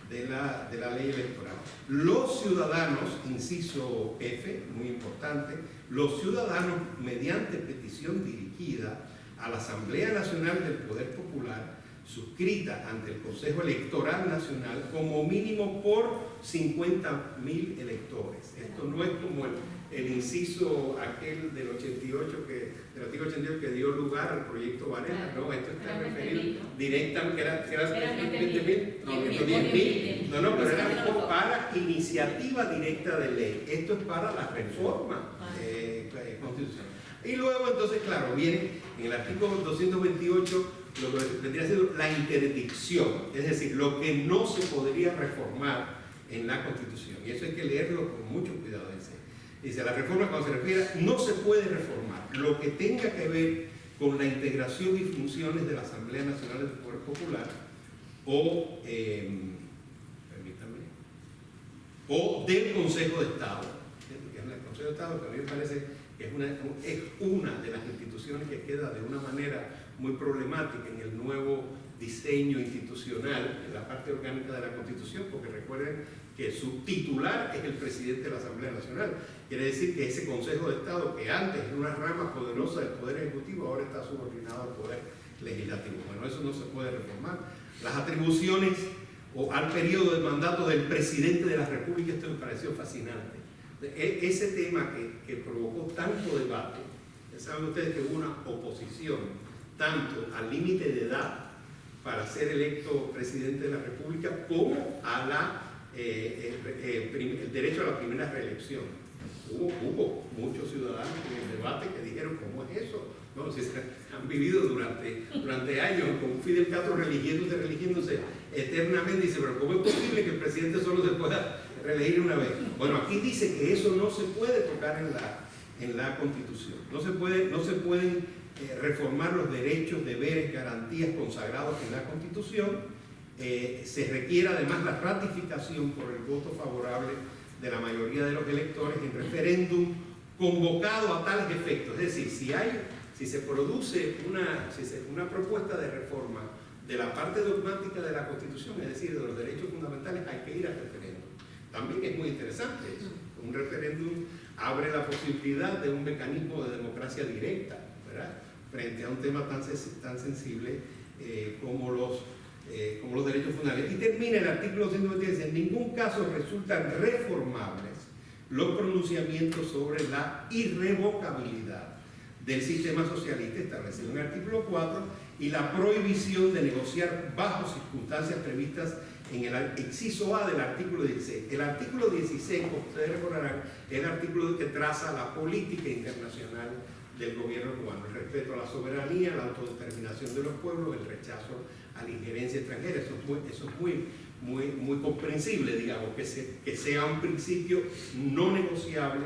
de la ley electoral. Los ciudadanos, inciso F, muy importante, los ciudadanos mediante petición dirigida a la Asamblea Nacional del Poder Popular, suscrita ante el Consejo Electoral Nacional, como mínimo por 50.000 electores. Esto no es como el inciso aquel del 88, del artículo 88 que dio lugar al proyecto Varela, no, esto está referido directamente, que era 20.000, no, 10.000, no, pero era para iniciativa directa de ley. Esto es para la reforma constitucional. Y luego entonces, claro, viene en el artículo 228 lo que vendría siendo la interdicción, es decir, lo que no se podría reformar en la Constitución. Y eso hay que leerlo con mucho cuidado. Dice, la reforma cuando se refiere, no se puede reformar lo que tenga que ver con la integración y funciones de la Asamblea Nacional del Poder Popular o, o del Consejo de Estado. El Consejo de Estado, que a mí me parece que es una de las instituciones que queda de una manera muy problemática en el nuevo diseño institucional, en la parte orgánica de la Constitución, porque recuerden que su titular es el presidente de la Asamblea Nacional. Quiere decir que ese Consejo de Estado, que antes era una rama poderosa del Poder Ejecutivo, ahora está subordinado al Poder Legislativo. Bueno, eso no se puede reformar. Las atribuciones o al periodo de mandato del presidente de la República, esto me pareció fascinante. Ese tema que provocó tanto debate, saben ustedes que hubo una oposición tanto al límite de edad para ser electo presidente de la República como a el derecho a la primera reelección. Hubo muchos ciudadanos en el debate que dijeron, ¿cómo es eso? Bueno, si han vivido durante años con Fidel Castro religiéndose eternamente, dice, pero ¿cómo es posible que el presidente solo se pueda reelegir una vez? Bueno, aquí dice que eso no se puede tocar en la Constitución. No se pueden reformar los derechos, deberes, garantías consagrados en la Constitución. Se requiere además la ratificación por el voto favorable de la mayoría de los electores en referéndum convocado a tales efectos. Es decir, si se produce una propuesta de reforma de la parte dogmática de la Constitución, es decir, de los derechos fundamentales, hay que ir al referéndum. También es muy interesante eso. Un referéndum abre la posibilidad de un mecanismo de democracia directa, ¿verdad?, frente a un tema tan sensible como los derechos fundamentales. Y termina el artículo 123, en ningún caso resultan reformables los pronunciamientos sobre la irrevocabilidad del sistema socialista establecido en el artículo 4 y la prohibición de negociar bajo circunstancias previstas en el inciso A del artículo 16. El artículo 16, como ustedes recordarán, es el artículo que traza la política internacional del gobierno cubano, el respeto a la soberanía, la autodeterminación de los pueblos, el rechazo a la injerencia extranjera. Eso es muy comprensible, digamos, que sea un principio no negociable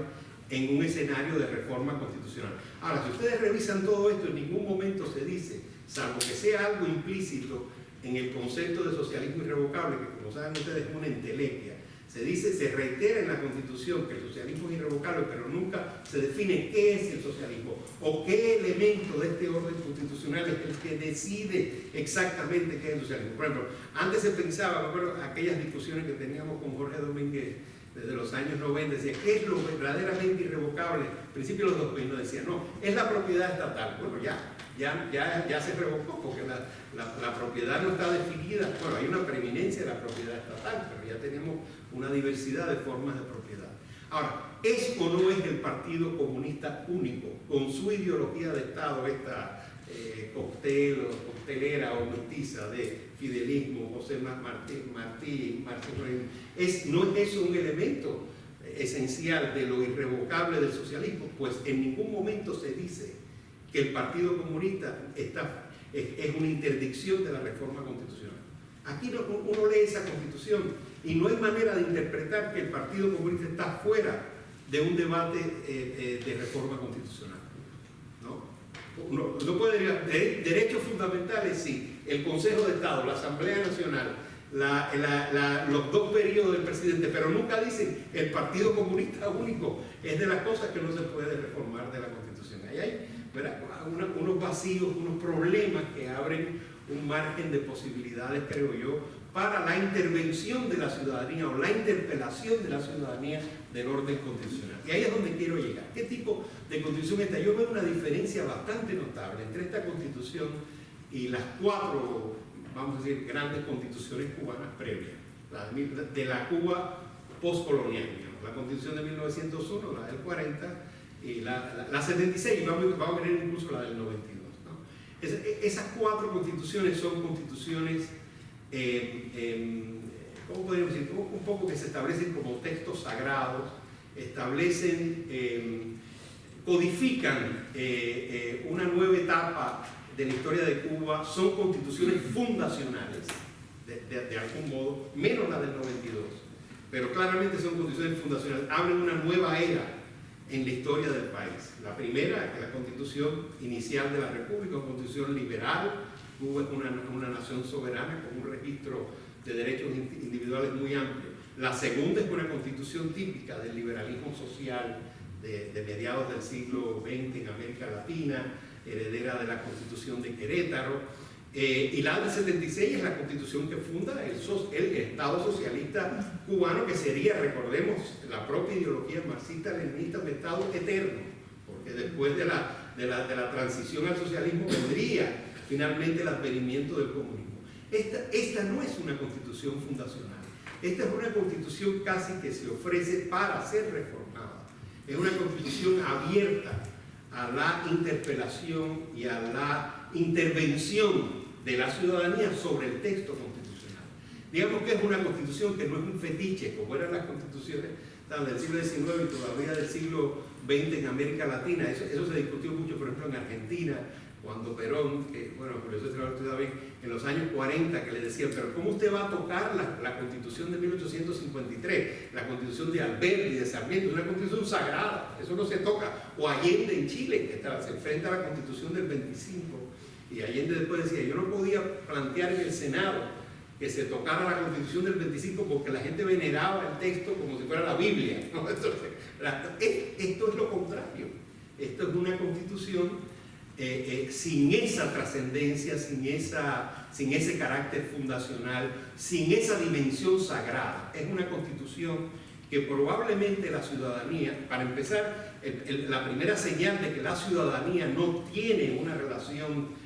en un escenario de reforma constitucional. Ahora, si ustedes revisan todo esto, en ningún momento se dice, salvo que sea algo implícito en el concepto de socialismo irrevocable, que como saben ustedes es una entelequia, se reitera en la Constitución que el socialismo es irrevocable, pero nunca se define qué es el socialismo o qué elemento de este orden constitucional es el que decide exactamente qué es el socialismo. Por ejemplo, antes se pensaba, me acuerdo, aquellas discusiones que teníamos con Jorge Domínguez desde los años 90, decía, ¿qué es lo verdaderamente irrevocable? Al principio los 2000 nos decían, no, es la propiedad estatal. Bueno, ya se revocó porque la propiedad no está definida. Bueno, hay una preeminencia de la propiedad estatal, pero ya tenemos una diversidad de formas de propiedad. Ahora, ¿es o no es el Partido Comunista único, con su ideología de Estado, esta coctelera o mestiza de fidelismo, José Martí, ¿no es eso un elemento esencial de lo irrevocable del socialismo? Pues en ningún momento se dice que el Partido Comunista es una interdicción de la reforma constitucional. Aquí uno lee esa constitución y no hay manera de interpretar que el Partido Comunista está fuera de un debate de reforma constitucional. No puede decir derechos fundamentales, sí, el Consejo de Estado, la Asamblea Nacional, los 2 periodos del presidente, pero nunca dicen el Partido Comunista único. Es de las cosas que no se puede reformar de la Constitución. Ahí hay, ¿verdad?, unos vacíos, unos problemas que abren un margen de posibilidades, creo yo, para la intervención de la ciudadanía o la interpelación de la ciudadanía del orden constitucional. Y ahí es donde quiero llegar. ¿Qué tipo de constitución está? Yo veo una diferencia bastante notable entre esta constitución y las 4, vamos a decir, grandes constituciones cubanas previas, de la Cuba postcolonial, digamos, la constitución de 1901, la del 40 y la 76, vamos a ver incluso la del 92. ¿no? Esas 4 constituciones son constituciones, ¿cómo podríamos decir? Un poco que se establecen como textos sagrados, codifican una nueva etapa de la historia de Cuba, son constituciones fundacionales, de algún modo, menos la del 92, pero claramente son constituciones fundacionales, abren una nueva era en la historia del país. La primera, que es la constitución inicial de la República, una constitución liberal. Cuba es una nación soberana con un registro de derechos individuales muy amplio. La segunda es una constitución típica del liberalismo social de mediados del siglo XX en América Latina, heredera de la Constitución de Querétaro. Y la del 76 es la constitución que funda el Estado socialista cubano, que sería, recordemos, la propia ideología marxista-leninista, un Estado eterno, porque después de la transición al socialismo vendría finalmente el advenimiento del comunismo. Esta no es una constitución fundacional, esta es una constitución casi que se ofrece para ser reformada. Es una constitución abierta a la interpelación y a la intervención de la ciudadanía sobre el texto constitucional. Digamos que es una constitución que no es un fetiche, como eran las constituciones del siglo XIX y todavía del siglo XX en América Latina. Eso se discutió mucho, por ejemplo, en Argentina, cuando Perón, por eso estudiaba bien, en los años 40, que le decían, pero ¿cómo usted va a tocar la Constitución de 1853? La Constitución de Alberti, de Sarmiento, es una constitución sagrada, eso no se toca. O Allende en Chile, que se enfrenta a la Constitución del 25, y Allende después decía, yo no podía plantear en el Senado que se tocara la Constitución del 25 porque la gente veneraba el texto como si fuera la Biblia, ¿no? Entonces, esto es lo contrario. Esto es una constitución sin esa trascendencia, sin ese carácter fundacional, sin esa dimensión sagrada. Es una constitución que probablemente la ciudadanía, para empezar, la primera señal de que la ciudadanía no tiene una relación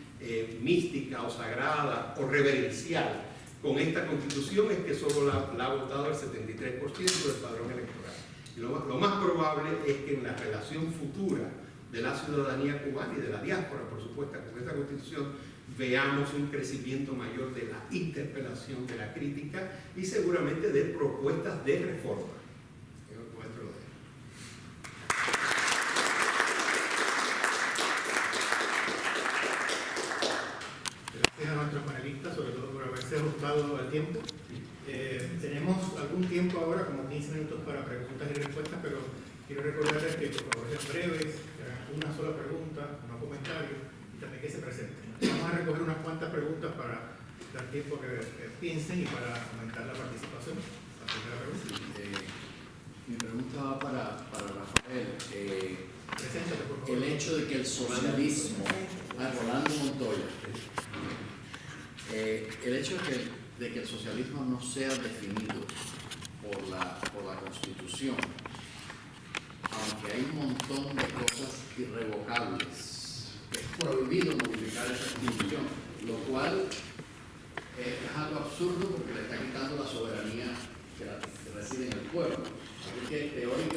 mística o sagrada o reverencial con esta constitución es que solo la ha votado el 73% del padrón electoral. Y lo más probable es que en la relación futura de la ciudadanía cubana y de la diáspora, por supuesto, con esta constitución, veamos un crecimiento mayor de la interpelación, de la crítica y seguramente de propuestas de reforma. Gracias a nuestros panelistas, sobre todo por haberse ajustado al tiempo. Tenemos algún tiempo ahora, como 15 minutos para preguntas y respuestas, pero quiero recordarles que por favor sean breves, que hagan una sola pregunta, no comentario, y también que se presenten. Vamos a recoger unas cuantas preguntas para dar tiempo a que piensen y para aumentar la participación. La primera pregunta. Mi pregunta va para Rafael. Preséntate, por favor. El hecho de que el socialismo, Rolando Montoya, el hecho de que el socialismo no sea definido por la Constitución, aunque hay un montón de cosas irrevocables, es prohibido modificar esa Constitución, lo cual es algo absurdo porque le está quitando la soberanía que reside en el pueblo. Así que teóricamente